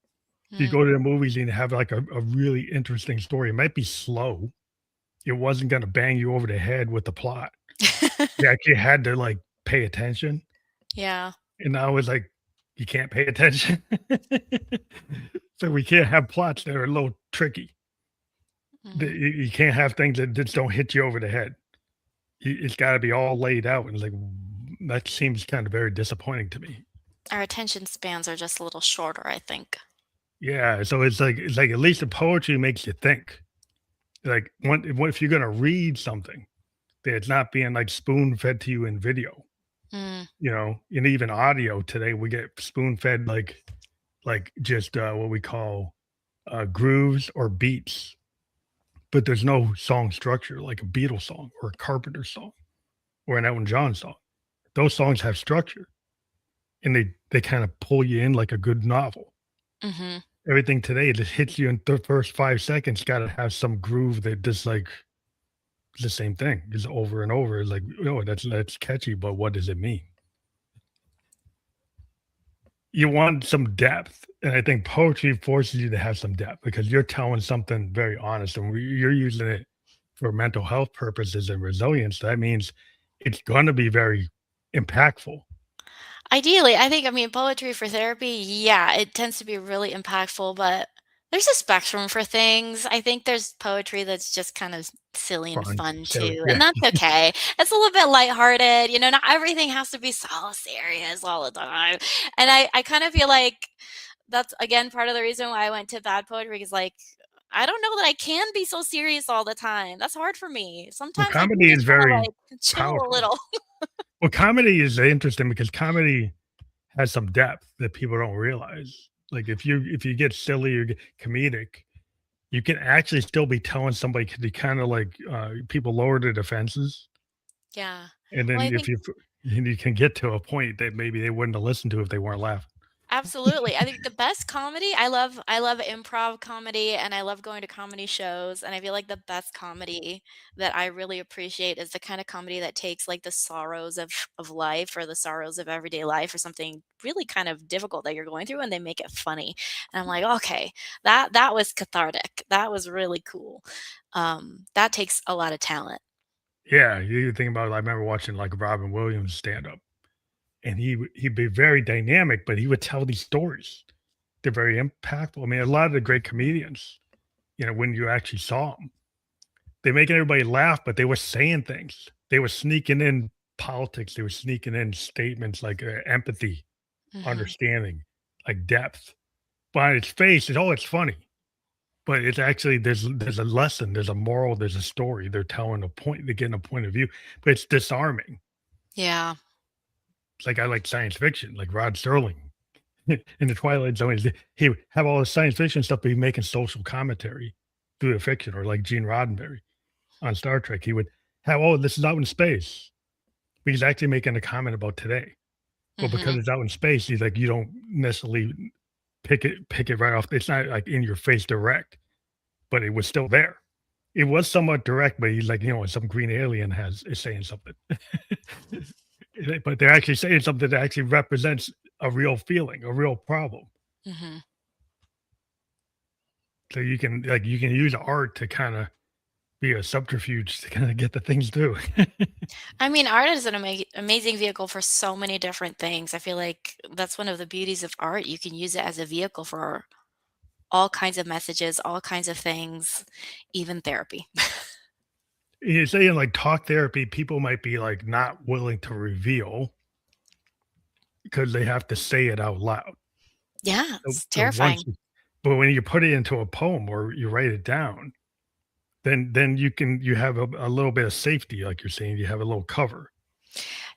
You Mm. go to the movies and have like a really interesting story. It might be slow. It wasn't gonna bang you over the head with the plot. You actually had to like pay attention. Yeah. And I was like, you can't pay attention. So we can't have plots that are a little tricky. Mhm. You can't have things that just don't hit you over the head. It's got to be all laid out, and like that seems kind of very disappointing to me. Our attention spans are just a little shorter, I think. Yeah, so it's like at least the poetry makes you think. Like, what if you're gonna read something that it's not being like spoon fed to you in video, Mm, and even audio today we get spoon fed like just what we call grooves or beats, but there's no song structure like a Beatles song or a Carpenter song or an Elton John song. Those songs have structure and they kind of pull you in like a good novel. mhm. Everything today just hits you in the first 5 seconds. Got to have some groove that just like the same thing just over and over. Like, oh, that's catchy, but what does it mean? You want some depth, and I think poetry forces you to have some depth because you're telling something very honest, and you're using it for mental health purposes and resilience. That means it's going to be very impactful. Ideally, I mean, poetry for therapy, yeah, it tends to be really impactful, but there's a spectrum for things. I think there's poetry that's just kind of silly and Fun, fun silly, too, and yeah. that's okay. It's a little bit lighthearted, not everything has to be so serious all the time. And I kind of feel like that's again part of the reason why I went to bad poetry because like I don't know that I can be so serious all the time. That's hard for me. Well, Sometimes I do comedy is just want to very like chill a powerful. little. Well, comedy is interesting because comedy has some depth that people don't realize. Like if you get silly or get comedic, you can actually still be telling somebody to kind of like people lower their defenses, Yeah. and Well, then I if think you can get to a point that maybe they wouldn't have listened to if they weren't laughing. absolutely. I think the best comedy, I love improv comedy and I love going to comedy shows and I feel like the best comedy that I really appreciate is the kind of comedy that takes like the sorrows of life or the sorrows of everyday life or something really kind of difficult that you're going through and they make it funny. And I'm like, "Okay, that was cathartic. That was really cool." That takes a lot of talent. Yeah, you think about. I remember watching like Robin Williams stand up, and he'd be very dynamic, but he would tell these stories. They're very impactful. I mean, a lot of the great comedians, when you actually saw them, they making everybody laugh, but they were saying things. They were sneaking in politics. They were sneaking in statements like empathy, Mhm. understanding, like depth. But on its face, it's funny, but it's actually there's a lesson, there's a moral, there's a story. They're telling a point, they're getting a point of view, but it's disarming. Yeah. It's like I like science fiction, like Rod Serling in the Twilight Zone. He would have all the science fiction stuff, but he'd making social commentary through the fiction, or like Gene Roddenberry on Star Trek. He would have, oh, this is out in space. But he's actually making a comment about today. But because Mhm. it's out in space, he's like, you don't necessarily pick it right off. It's not like in your face direct, but it was still there. It was somewhat direct, but he's like, some green alien is saying something. But they're actually saying something that actually represents a real feeling, a real problem. Mhm. So you can use art to kind of be a subterfuge to kind of get the things through. I mean, art is an amazing vehicle for so many different things. I feel like that's one of the beauties of art. You can use it as a vehicle for all kinds of messages, all kinds of things, even therapy. You say in like talk therapy, people might be like not willing to reveal because they have to say it out loud. Yeah, So, it's so once, terrifying. but when you put it into a poem or you write it down, then you have a little bit of safety, like you're saying, you have a little cover.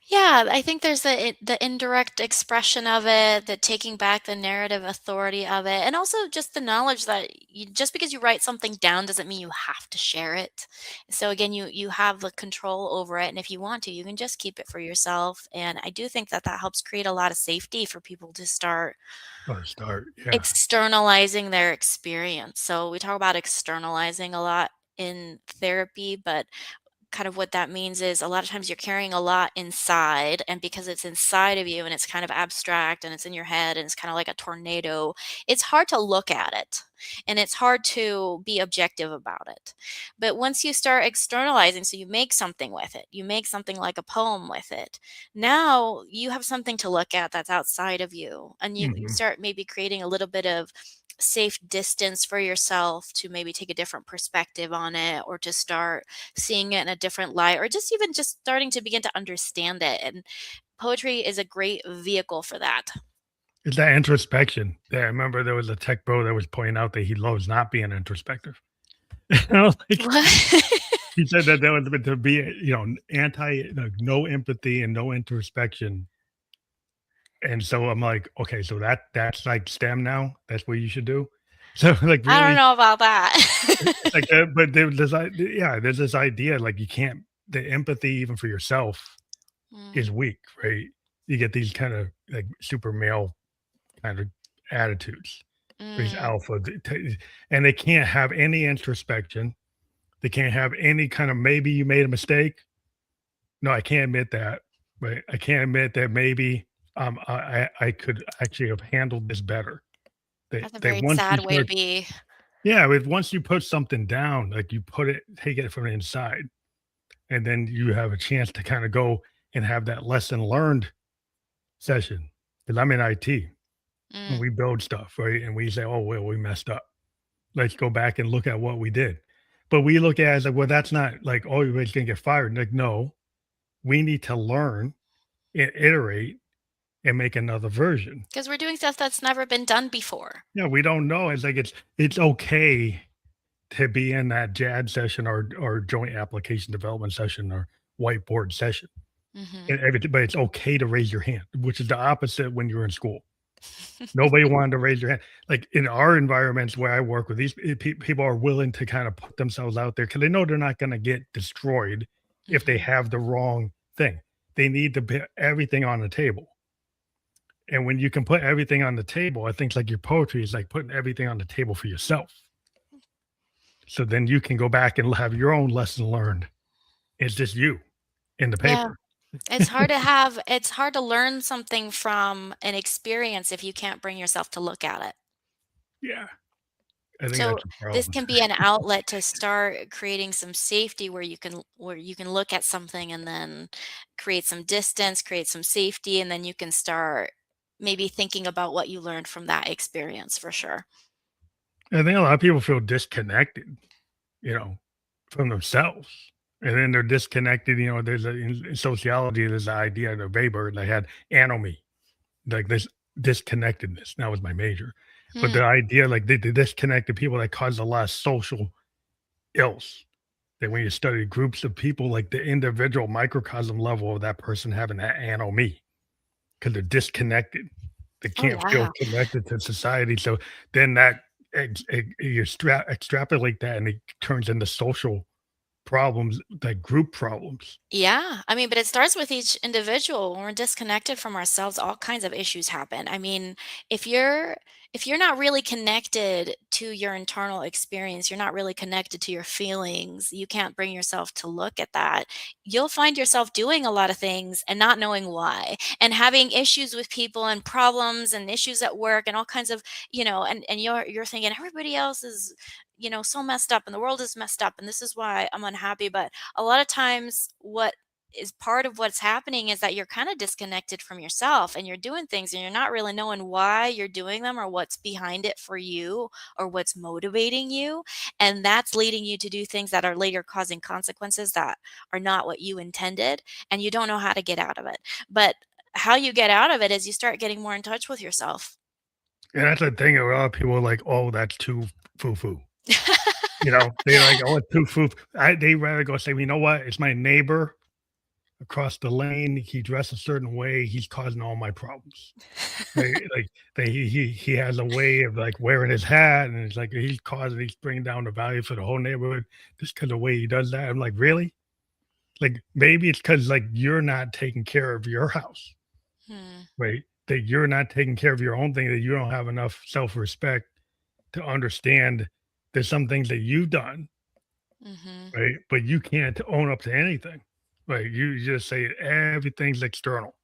Yeah, I think there's the indirect expression of it, the taking back the narrative authority of it, and also just the knowledge that just because you write something down doesn't mean you have to share it. So again, you have the control over it, and if you want to, you can just keep it for yourself. And I do think that that helps create a lot of safety for people to start Or start, yeah. externalizing their experience. So we talk about externalizing a lot in therapy, but kind of what that means is a lot of times you're carrying a lot inside, and because it's inside of you and it's kind of abstract and it's in your head and it's kind of like a tornado, it's hard to look at it and it's hard to be objective about it. But once you start externalizing, so you make something with it, you make something like a poem with it, now you have something to look at that's outside of you, and you Mhm. start maybe creating a little bit of safe distance for yourself to maybe take a different perspective on it, or to start seeing it in a different light, or just even just starting to begin to understand it. And poetry is a great vehicle for that. It's that introspection. Yeah, I remember there was a tech bro that was pointing out that he loves not being introspective. And I was like, What? he said that was meant to be, anti, like, no empathy and no introspection. And so I'm like, okay, so that's like STEM now. That's what you should do. So like I don't really, know about that. like, but there's this idea like you can't the empathy even for yourself is Mm, weak, right? You get these kind of like super male kind of attitudes, these mm. alpha, and they can't have any introspection. They can't have any kind of maybe you made a mistake. No, I can't admit that. Right? I can't admit that maybe I could actually have handled this better. That's a They very once you sad way to start, be. yeah, with once you put something down, like you put it, take it from the inside, and then you have a chance to kind of go and have that lesson learned session. Because I'm in IT and Mm, we build stuff, right? And we say, oh well, we messed up. Let's go back and look at what we did. But we look at it as like, well, that's not like, oh, everybody's gonna get fired. Like, no, we need to learn and iterate and make another version. 'cause we're doing stuff that's never been done before. Yeah, we don't know. It's like it's okay to be in that JAD session or joint application development session or whiteboard session. Mhm. And everything, but it's okay to raise your hand, which is the opposite when you're in school. Nobody wanted to raise their hand. Like in our environments where I work with these people are willing to kind of put themselves out there because they know they're not going to get destroyed if they Mhm. have the wrong thing. They need to put everything on the table. And when you can put everything on the table, I think like your poetry is like putting everything on the table for yourself. So then you can go back and have your own lesson learned. It's just you in the Yeah. paper. It's hard to learn something from an experience if you can't bring yourself to look at it. Yeah. I think So, that's a this problem. can be an outlet to start creating some safety where you can look at something and then create some distance, create some safety, and then you can start maybe thinking about what you learned from that experience for sure. I think a lot of people feel disconnected, you know, from themselves. And then they're disconnected. There's in sociology, there's the idea of Weber that had anomy, like this disconnectedness. That was my major. But Hmm. the idea, like the disconnected people that cause a lot of social ills. That when you study groups of people, like the individual microcosm level of that person having that anomy, because they're disconnected. They Oh, can't feel yeah. connected to society. So then that you extrapolate that, and it turns into social problems, like group problems. Yeah, I mean, but it starts with each individual. When we're disconnected from ourselves, all kinds of issues happen. I mean, if you're if you're not really connected to your internal experience, you're not really connected to your feelings, you can't bring yourself to look at that. You'll find yourself doing a lot of things and not knowing why, and having issues with people and problems and issues at work and all kinds of, and you're thinking everybody else is, so messed up and the world is messed up and this is why I'm unhappy, but a lot of times what is part of what's happening is that you're kind of disconnected from yourself and you're doing things and you're not really knowing why you're doing them or what's behind it for you or what's motivating you, and that's leading you to do things that are later causing consequences that are not what you intended, and you don't know how to get out of it. But how you get out of it is you start getting more in touch with yourself. And that's the thing. A lot of people are like, "Oh, that's too foo foo." They're like, "Oh, it's too foo." They rather go say, "You know what? It's my neighbor across the lane. He dressed a certain way. He's causing all my problems." Like he has a way of like wearing his hat, and it's like he's bringing down the value for the whole neighborhood just because the way he does that. I'm like, really? Like maybe it's because like you're not taking care of your house, Hmm. right? That you're not taking care of your own thing. That you don't have enough self respect to understand there's some things that you've done, Hmm. right? But you can't own up to anything, right? You just say everything's external,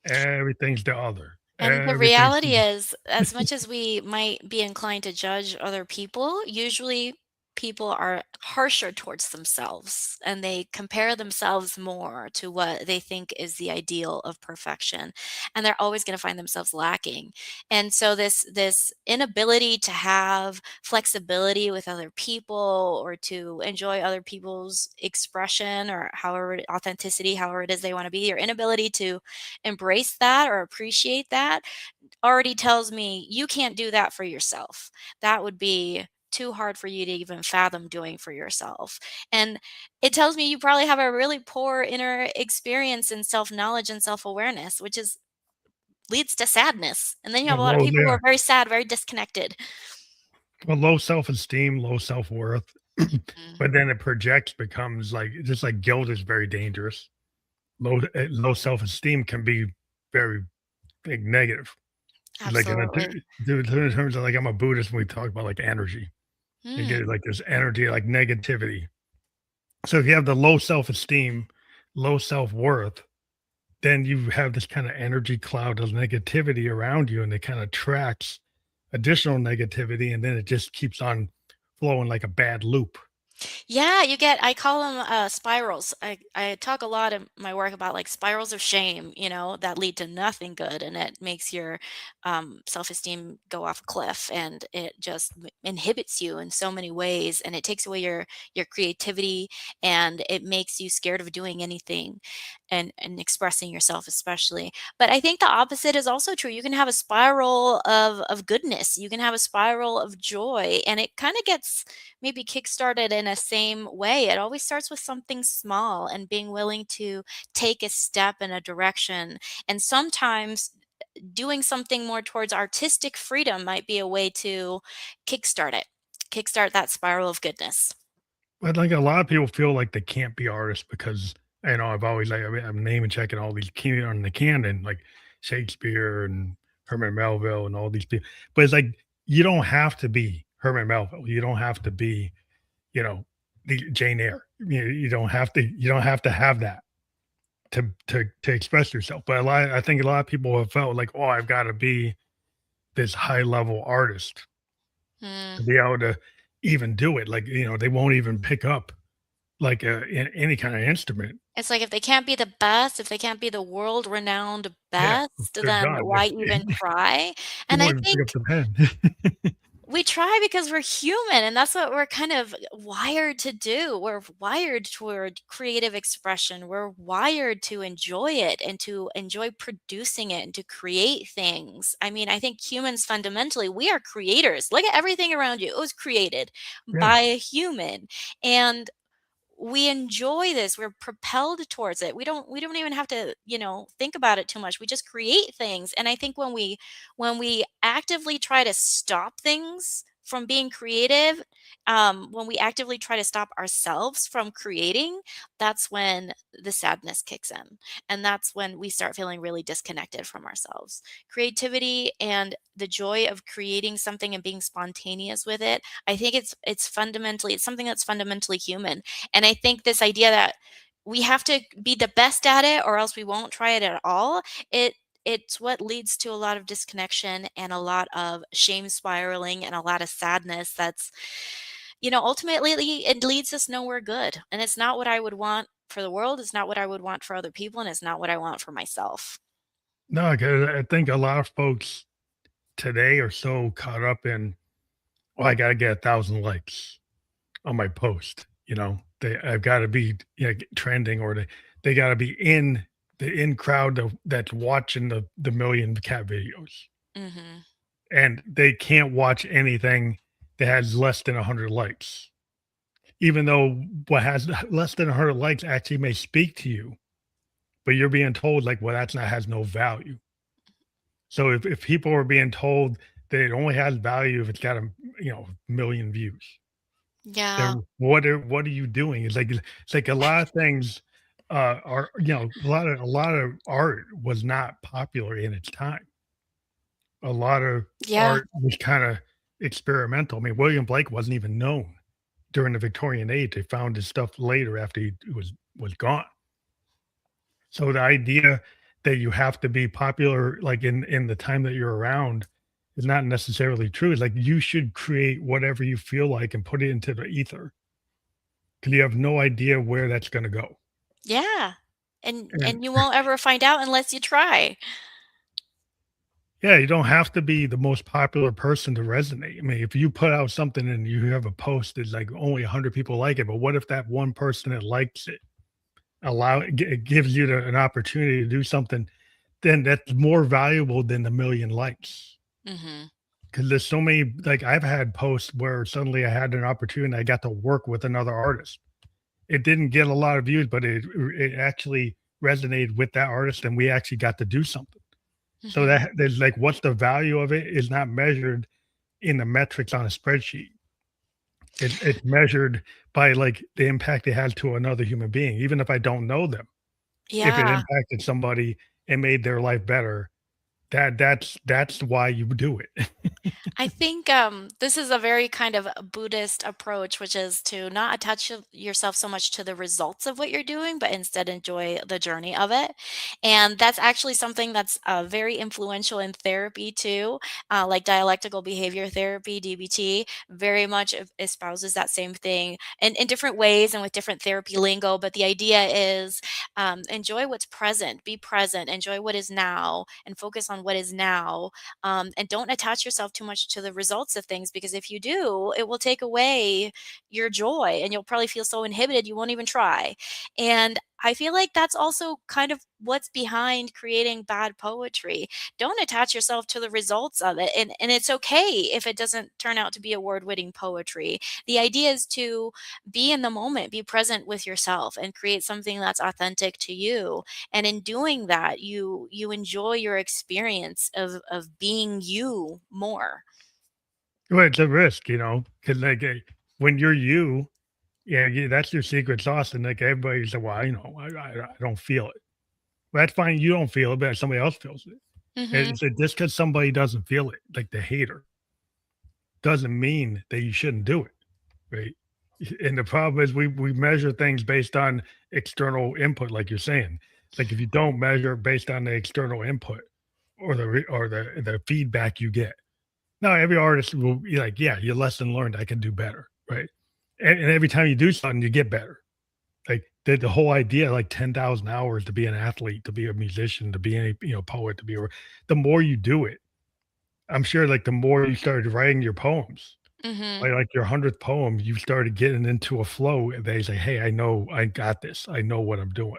everything's the other, And the everything's reality is, as much as we might be inclined to judge other people, usually people are harsher towards themselves and they compare themselves more to what they think is the ideal of perfection, and they're always going to find themselves lacking. And so this inability to have flexibility with other people or to enjoy other people's expression or however authenticity, however it is they want to be, your inability to embrace that or appreciate that already tells me you can't do that for yourself. That would be too hard for you to even fathom doing for yourself. And it tells me you probably have a really poor inner experience in self-knowledge and self-awareness, which is leads to sadness. And then you have a lot of Low, people who yeah, are very sad, very disconnected. well, low self-esteem, low self-worth, Mm, but then it projects, becomes like just like guilt is very dangerous. Low self-esteem can be very like negative. Like absolutely. in terms of like I'm a Buddhist, when we talk about like energy. You get Mm. like this energy, like negativity. So if you have the low self-esteem, low self-worth, then you have this kind of energy cloud of negativity around you, and it kind of tracks additional negativity, and then it just keeps on flowing like a bad loop. Yeah, you get I call them spirals. I talk a lot in my work about like spirals of shame, that lead to nothing good, and it makes your self-esteem go off a cliff, and it just inhibits you in so many ways, and it takes away your creativity, and it makes you scared of doing anything and expressing yourself especially. But I think the opposite is also true. You can have a spiral of goodness. You can have a spiral of joy, and it kind of gets maybe kickstarted in a same way. It always starts with something small and being willing to take a step in a direction. And sometimes doing something more towards artistic freedom might be a way to kickstart it, kickstart that spiral of goodness. But like a lot of people feel like they can't be artists because I've always like I'm naming checking all these key on the canon like Shakespeare and Herman Melville and all these people, but it's like you don't have to be Herman Melville. You don't have to be you know the Jane Eyre. You don't have to have that to express yourself. But I think a lot of people have felt like, oh, I've got to be this high level artist Hmm. to be able to even do it. Like they won't even pick up like any kind of instrument. It's like if they can't be the best, if they can't be the world renowned Yeah, best, they're then done. why even try? They And I won't even pick up think the pen. we try because we're human, and that's what we're kind of wired to do. We're wired toward creative expression. We're wired to enjoy it and to enjoy producing it and to create things. I mean, I think humans fundamentally, we are creators. Look at everything around you. It was created Yeah. by a human. And we enjoy this, we're propelled towards it. We don't even have to, think about it too much. We just create things. And I think when we actively try to stop things from being creative, when we actively try to stop ourselves from creating, that's when the sadness kicks in, and that's when we start feeling really disconnected from ourselves. Creativity and the joy of creating something and being spontaneous with it, I think it's something that's fundamentally human. And I think this idea that we have to be the best at it or else we won't try it at all, it it's what leads to a lot of disconnection and a lot of shame spiraling and a lot of sadness that's, ultimately it leads us nowhere good. And it's not what I would want for the world, it's not what I would want for other people, and it's not what I want for myself. No, 'cause I think a lot of folks today are so caught up in, well, I got to get 1,000 likes on my post. I've got to be trending, or they got to be in the in crowd that's watching the million cat videos, Mhm. and they can't watch anything that has less than 100 likes, even though what has less than 100 likes actually may speak to you, but you're being told like, well, that's not has no value. So if people are being told that it only has value if it's got a million views, Yeah. then what are you doing? It's like a lot of things are a lot of art was not popular in its time. A lot of Yeah. art was kind of experimental. I mean, William Blake wasn't even known during the Victorian age. They found his stuff later after he was gone. So the idea that you have to be popular like in the time that you're around is not necessarily true. It's like you should create whatever you feel like and put it into the ether because you have no idea where that's going to go. Yeah. And And you won't ever find out unless you try. yeah, you don't have to be the most popular person to resonate. I mean, if you put out something and you have a post that's like only 100 people like it, but what if that one person that likes it it gives you an opportunity to do something then that's more valuable than the million likes. Mhm. Because there's so many, like I've had posts where suddenly I had an opportunity, I got to work with another artist. It didn't get a lot of views, but it actually resonated with that artist, and we actually got to do something. So Mhm. that there's like, what's the value of it is not measured in the metrics on a spreadsheet. It's measured by like the impact it has to another human being, even if I don't know them. If it Yeah. impacted somebody and made their life better, that's why you do it. I think this is a very kind of a Buddhist approach, which is to not attach yourself so much to the results of what you're doing, but instead enjoy the journey of it. And that's actually something that's very influential in therapy too, like dialectical behavior therapy, DBT, very much espouses that same thing in different ways and with different therapy lingo. But the idea is enjoy what's present, be present, enjoy what is now, and focus on what is now, and don't attach yourself too much to the results of things because if you do, it will take away your joy and you'll probably feel so inhibited you won't even try. And I feel like that's also kind of what's behind creating bad poetry. Don't attach yourself to the results of it. And it's okay if it doesn't turn out to be award winning poetry. The idea is to be in the moment, be present with yourself, and create something that's authentic to you. And in doing that, you enjoy your experience of being you more. Well, it's a risk, because like when you're you, yeah, that's your secret sauce, and like everybody said, well, I don't feel it. Well, that's fine. You don't feel it, but somebody else feels it. And Mhm. so just because somebody doesn't feel it, like the hater, doesn't mean that you shouldn't do it, right? And the problem is we measure things based on external input, like you're saying. Like if you don't measure based on the external input or the feedback you get. Now every artist will be like, yeah, your lesson learned, I can do better, right? And every time you do something, you get better. Like the whole idea, like 10,000 hours to be an athlete, to be a musician, to be a poet, to be the more you do it, I'm sure like the more you started writing your poems, Mhm. by like your 100th poem, you started getting into a flow and they say, hey, I know I got this. I know what I'm doing.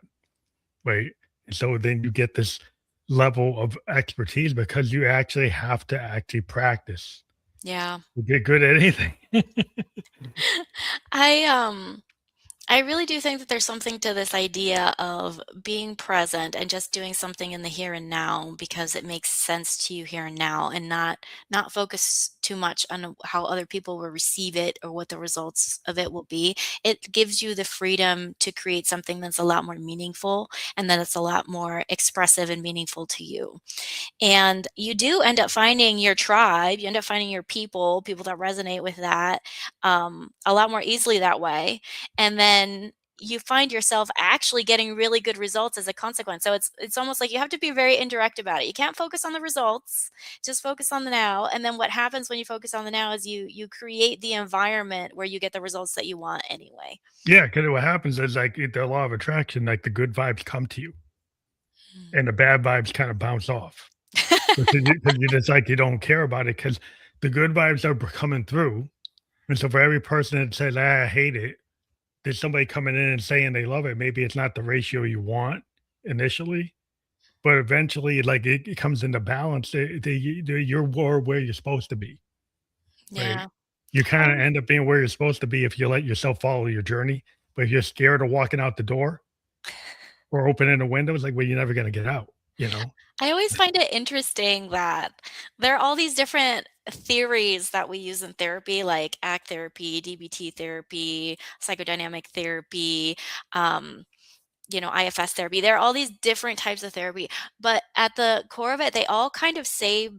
Right. And so then you get this level of expertise because you actually have to actually practice Yeah. to get good at anything. I I really do think that there's something to this idea of being present and just doing something in the here and now because it makes sense to you here and now and not focus too much on how other people will receive it or what the results of it will be. It gives you the freedom to create something that's a lot more meaningful and that it's a lot more expressive and meaningful to you. And you do end up finding your tribe, you end up finding your people that resonate with that, a lot more easily that way. And then you find yourself actually getting really good results as a consequence. So it's almost like you have to be very indirect about it. You can't focus on the results, just focus on the now. And then what happens when you focus on the now is you create the environment where you get the results that you want anyway. Yeah, because what happens is like the law of attraction, like the good vibes come to you Mm. and the bad vibes kind of bounce off because you just like you don't care about it because the good vibes are coming through. And so for every person that says, I hate it, there's somebody coming in and saying they love it. Maybe it's not the ratio you want initially, but eventually, like it comes into balance. You're more where you're supposed to be, right? Yeah. You kind of end up being where you're supposed to be if you let yourself follow your journey. But if you're scared of walking out the door or opening the window, it's like, well, you're never going to get out, you know? I always find it interesting that there are all these different theories that we use in therapy, like ACT therapy, DBT therapy, psychodynamic therapy, um, IFS therapy. There are all these different types of therapy, but at the core of it, they all kind of say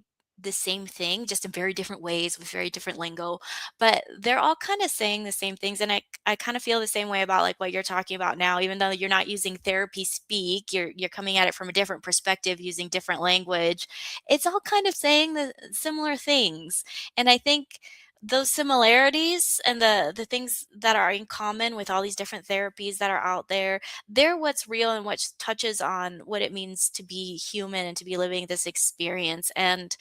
the same thing, just in very different ways with very different lingo, but they're all kind of saying the same things. And I kind of feel the same way about like what you're talking about now, even though you're not using therapy speak, you're coming at it from a different perspective using different language. It's all kind of saying the similar things. And I think those similarities and the things that are in common with all these different therapies that are out there, they're what's real and what touches on what it means to be human and to be living this experience. And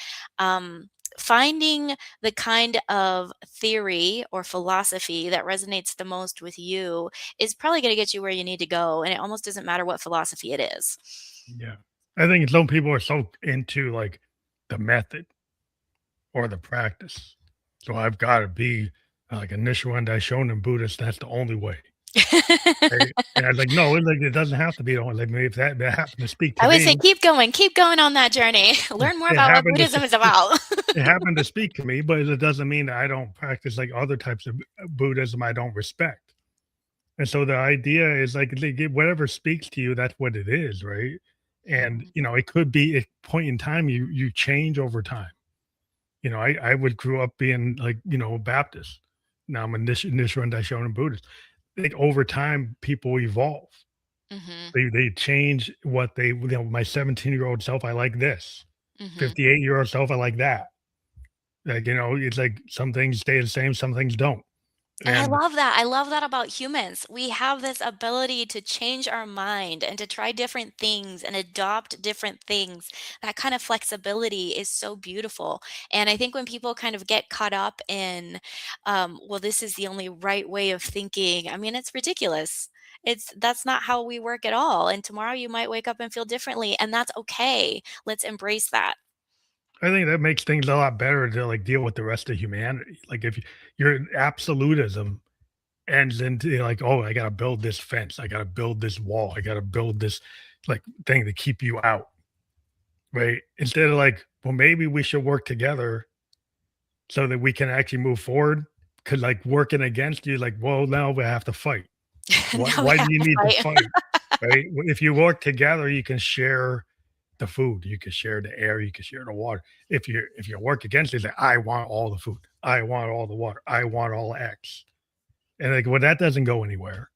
finding the kind of theory or philosophy that resonates the most with you is probably going to get you where you need to go. And it almost doesn't matter what philosophy it is. Yeah. I think some people are so into like the method or the practice. So I've got to be like a Nichiren Daishonin Buddhist. That's the only way. Right? And I was like, no, like it doesn't have to be the only. Like if that happened to speak to I would say me, keep going on that journey. Learn more it about what happened to Buddhism is about. it happened to speak to me, but it doesn't mean that I don't practice like other types of Buddhism I don't respect. And so the idea is like whatever speaks to you, that's what it is, right? And Mhm, it could be a point in time you change over time. I would grew up being like, Baptist. Now I'm a Nichiren Daishonin Buddhist. Like over time, people evolve. mhm, They change what my 17-year-old self, I like this. mhm. 58-year-old self, I like that. Like, it's like some things stay the same, some things don't. And I And love that. I love that about humans. We have this ability to change our mind and to try different things and adopt different things. That kind of flexibility is so beautiful. And I think when people kind of get caught up in, well, this is the only right way of thinking, I mean, it's ridiculous. That's not how we work at all. And tomorrow you might wake up and feel differently, and that's okay. Let's embrace that. I think that makes things a lot better to like deal with the rest of humanity. Like if your absolutism ends into like, oh, I gotta build this fence, I gotta build this wall, I gotta build this like thing to keep you out, right? Instead of like, well, maybe we should work together so that we can actually move forward. Cause like working against you, like, well, now we have to fight. Why Now we why do have you to need to fight. fight? Right? If you work together, you can share the food, you can share the air, you can share the water. If you work against it, like, I want all the food, I want all the water, I want all X. And like, well, that doesn't go anywhere.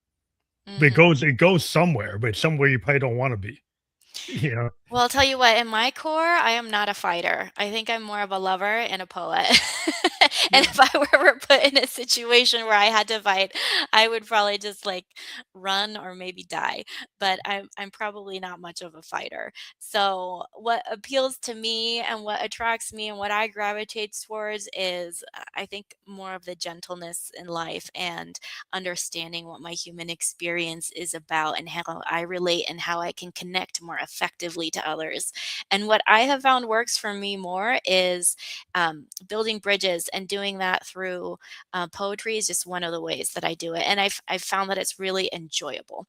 But it Mhm. goes it goes somewhere, but somewhere you probably don't want to be. You know, Well, I'll tell you what, in my core, I am not a fighter. I think I'm more of a lover and a poet. And yeah. if I were ever put in a situation where I had to fight, I would probably just like run or maybe die. But I'm probably not much of a fighter. So what appeals to me and what attracts me and what I gravitate towards is I think more of the gentleness in life and understanding what my human experience is about and how I relate and how I can connect more effectively to others. And what I have found works for me more is building bridges, and doing that through poetry is just one of the ways that I do it. And I've found that it's really enjoyable.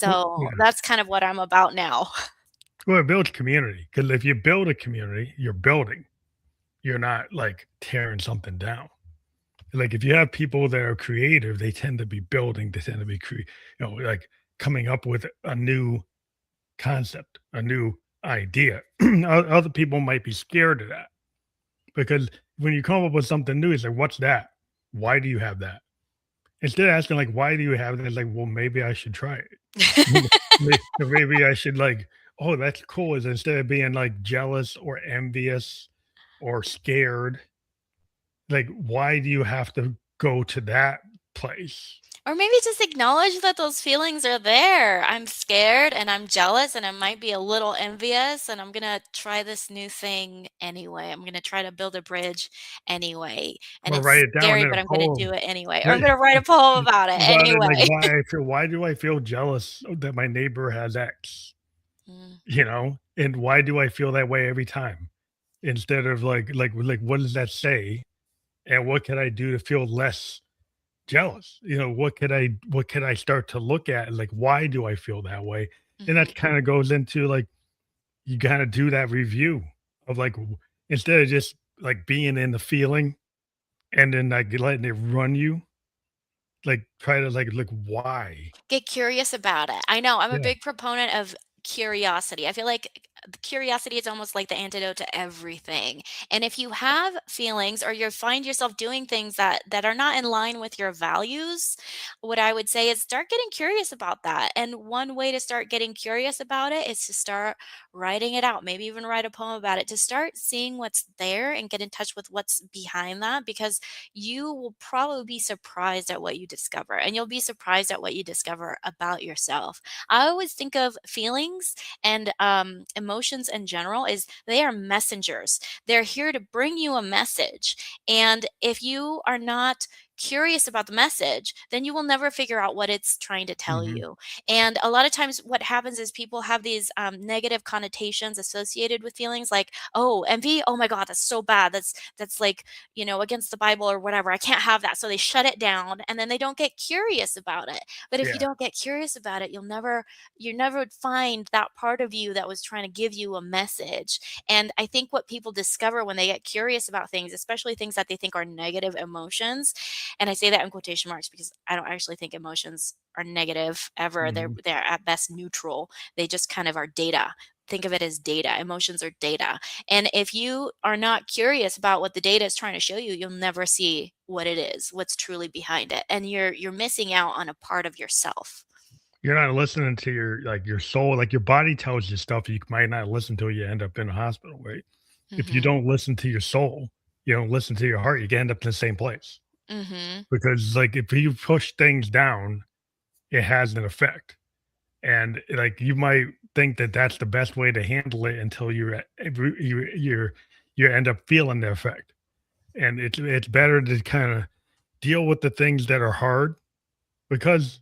Well, So yeah. that's kind of what I'm about now. Well, it builds community because if you build a community, you're building. You're not like tearing something down. Like if you have people that are creative, they tend to be building. They tend to be like coming up with a new concept, a new idea. Other people might be scared of that because when you come up with something new, it's like, what's that? Why do you have that? Instead of asking like, why do you have that? It's like, well, maybe I should try it. Maybe I should like, oh, that's cool. Is instead of being like jealous or envious or scared, like, why do you have to go to that place? Or maybe just acknowledge that those feelings are there. I'm scared and I'm jealous and I might be a little envious, and I'm going to try this new thing anyway. I'm going to try to build a bridge anyway. And Or write it's it down scary, in a but I'm going to poem. do it anyway. Or I'm Right? going to write a poem about it About it, like anyway. why do I feel jealous that my neighbor has X? Mm, And why do I feel that way every time? Instead of like what does that say? And what can I do to feel less jealous? What could I start to look at? Like, why do I feel that way? And mhm. that kind of goes into like you gotta do that review of like instead of just like being in the feeling and then like letting it run you, like try to like look why. Get curious about it. I know, I'm a Yeah. big proponent of curiosity. I feel like curiosity is almost like the antidote to everything. And if you have feelings or you find yourself doing things that are not in line with your values, what I would say is start getting curious about that. And one way to start getting curious about it is to start writing it out, maybe even write a poem about it, to start seeing what's there and get in touch with what's behind that, because you will probably be surprised at what you discover, and you'll be surprised at what you discover about yourself. I always think of feelings and emotions in general is they are messengers. They're here to bring you a message. And if you are not curious about the message, then you will never figure out what it's trying to tell Hmm. you. And a lot of times, what happens is people have these negative connotations associated with feelings, like, oh, envy. Oh my God, that's so bad. That's like, against the Bible or whatever. I can't have that. So they shut it down, and then they don't get curious about it. But if you Yeah. don't get curious about it, you never find that part of you that was trying to give you a message. And I think what people discover when they get curious about things, especially things that they think are negative emotions, and I say that in quotation marks because I don't actually think emotions are negative ever. They're Hmm. they're at best neutral. They just kind of are data. Think of it as data. Emotions are data. And if you are not curious about what the data is trying to show you, you'll never see what it is, what's truly behind it. And you're missing out on a part of yourself. You're not listening to your soul. Like your body tells you stuff you might not listen to. You end up in a hospital, right? If you Mhm. don't listen to your soul, you don't listen to your heart, you can end up in the same place. Mhm. Because like if you push things down, it has an effect. And like you might think that that's the best way to handle it until you end up feeling the effect. And it's better to kind of deal with the things that are hard because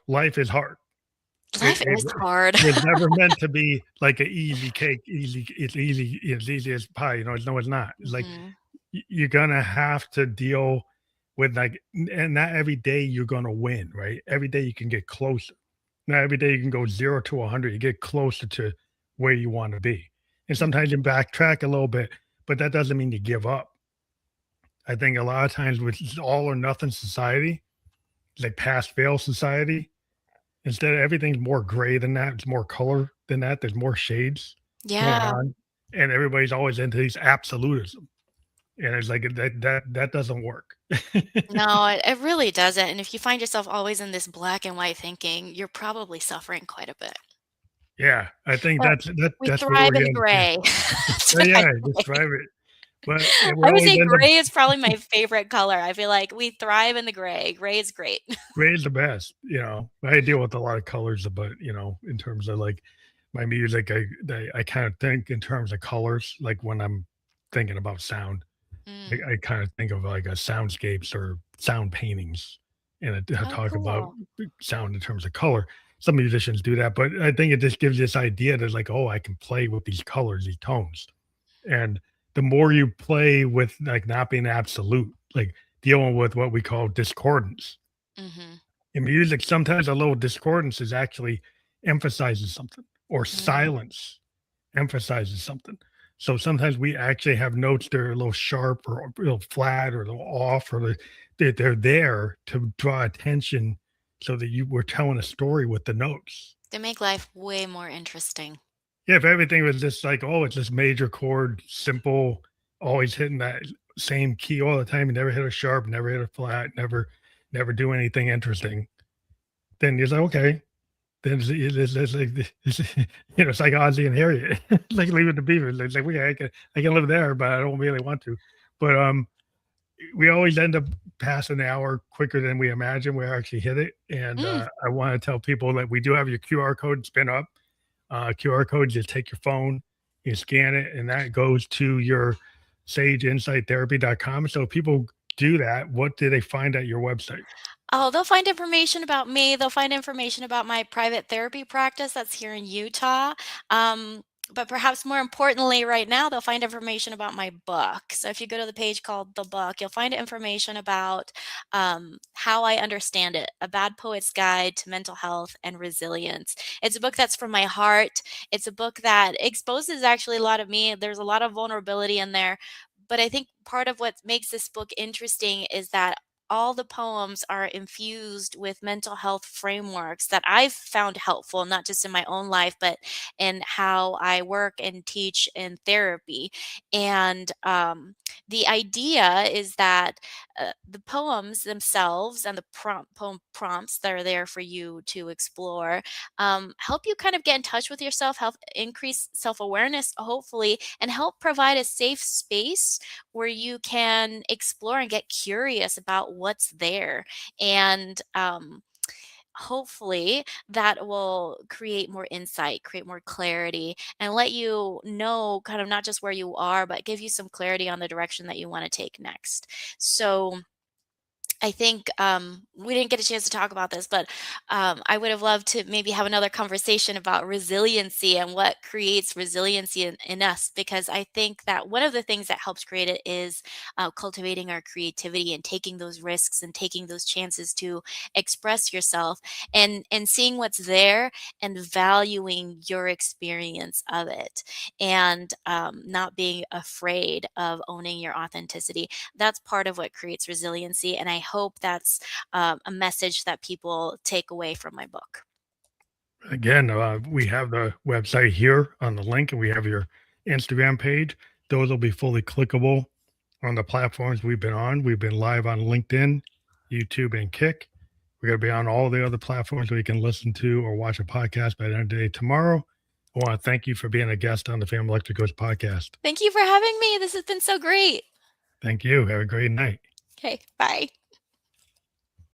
life is hard. It Life it is hard. it was never meant to be like an easy cake, it's easy as pie, no, it's not. It's like Mhm. you're gonna have to deal with and not every day you're gonna win, right? Every day you can get closer. Not every day you can go 0 to 100, you get closer to where you wanna be. And Mm. sometimes you backtrack a little bit, but that doesn't mean you give up. I think a lot of times with all or nothing society, like pass fail society, instead of everything's more gray than that, it's more color than that, there's more shades going Yeah. on, and everybody's always into these absolutism, and it's like that doesn't work. No, it really doesn't. And if you find yourself always in this black and white thinking, you're probably suffering quite a bit. Yeah, I think But we that's where thrive we're in the getting to. gray. That's Oh, what I yeah, say. describe it, but we I would always say end up gray is probably my favorite color. I feel like we thrive in the gray. Gray is great. gray is the best, I deal with a lot of colors, but, in terms of, like, my music, I kinda think in terms of colors, like, when I'm thinking about sound. Mm. I kind of think of like a soundscapes or sound paintings, and I Oh, talk about cool. sound in terms of color. Some musicians do that, but I think it just gives this idea that like, oh, I can play with these colors, these tones. And the more you play with like not being absolute, like dealing with what we call discordance Mhm. in music, sometimes a little discordance is actually emphasizes something, or Mm. silence emphasizes something. So sometimes we actually have notes that are a little sharp or a little flat or a little off, or they're there to draw attention so that we're telling a story with the notes. They make life way more interesting. Yeah, if everything was just like, oh, it's just major chord, simple, always hitting that same key all the time, you never hit a sharp, never hit a flat, never do anything interesting, then you're like, okay, then it's like it's like Ozzy and Harriet, like Leave It to Beaver. It's like, "Okay, I can live there, but I don't really want to." But, we always end up passing the hour quicker than we imagine we actually hit it, and, Mm. I wanna tell people that we do have your QR code spin up. QR code, you take your phone, you scan it, and that goes to your sageinsighttherapy.com. So if people do that, what do they find at your website? Oh, they'll find information about me. They'll find information about my private therapy practice that's here in Utah. But perhaps more importantly, right now, they'll find information about my book. So if you go to the page called The Book, you'll find information about how I understand it, A Bad Poet's Guide to Mental Health and Resilience. It's a book that's from my heart. It's a book that exposes actually a lot of me. There's a lot of vulnerability in there. But I think part of what makes this book interesting is that all the poems are infused with mental health frameworks that I've found helpful, not just in my own life, but in how I work and teach in therapy. And the idea is that the poems themselves and the poem prompts that are there for you to explore help you kind of get in touch with yourself, help increase self awareness, hopefully, and help provide a safe space where you can explore and get curious about what's there. And hopefully that will create more insight, create more clarity, and let you know kind of not just where you are, but give you some clarity on the direction that you want to take next. So, I think we didn't get a chance to talk about this, but I would have loved to maybe have another conversation about resiliency and what creates resiliency in us, because I think that one of the things that helps create it is cultivating our creativity and taking those risks and taking those chances to express yourself and seeing what's there and valuing your experience of it and not being afraid of owning your authenticity. That's part of what creates resiliency. And I hope that's a message that people take away from my book. Again, we have the website here on the link, and we have your Instagram page. Those will be fully clickable on the platforms we've been on. We've been live on LinkedIn, YouTube, and Kick. We're going to be on all the other platforms where you can listen to or watch a podcast by the end of the day tomorrow. I want to thank you for being a guest on the Family Electricals podcast. Thank you for having me. This has been so great. Thank you. Have a great night. Okay, bye.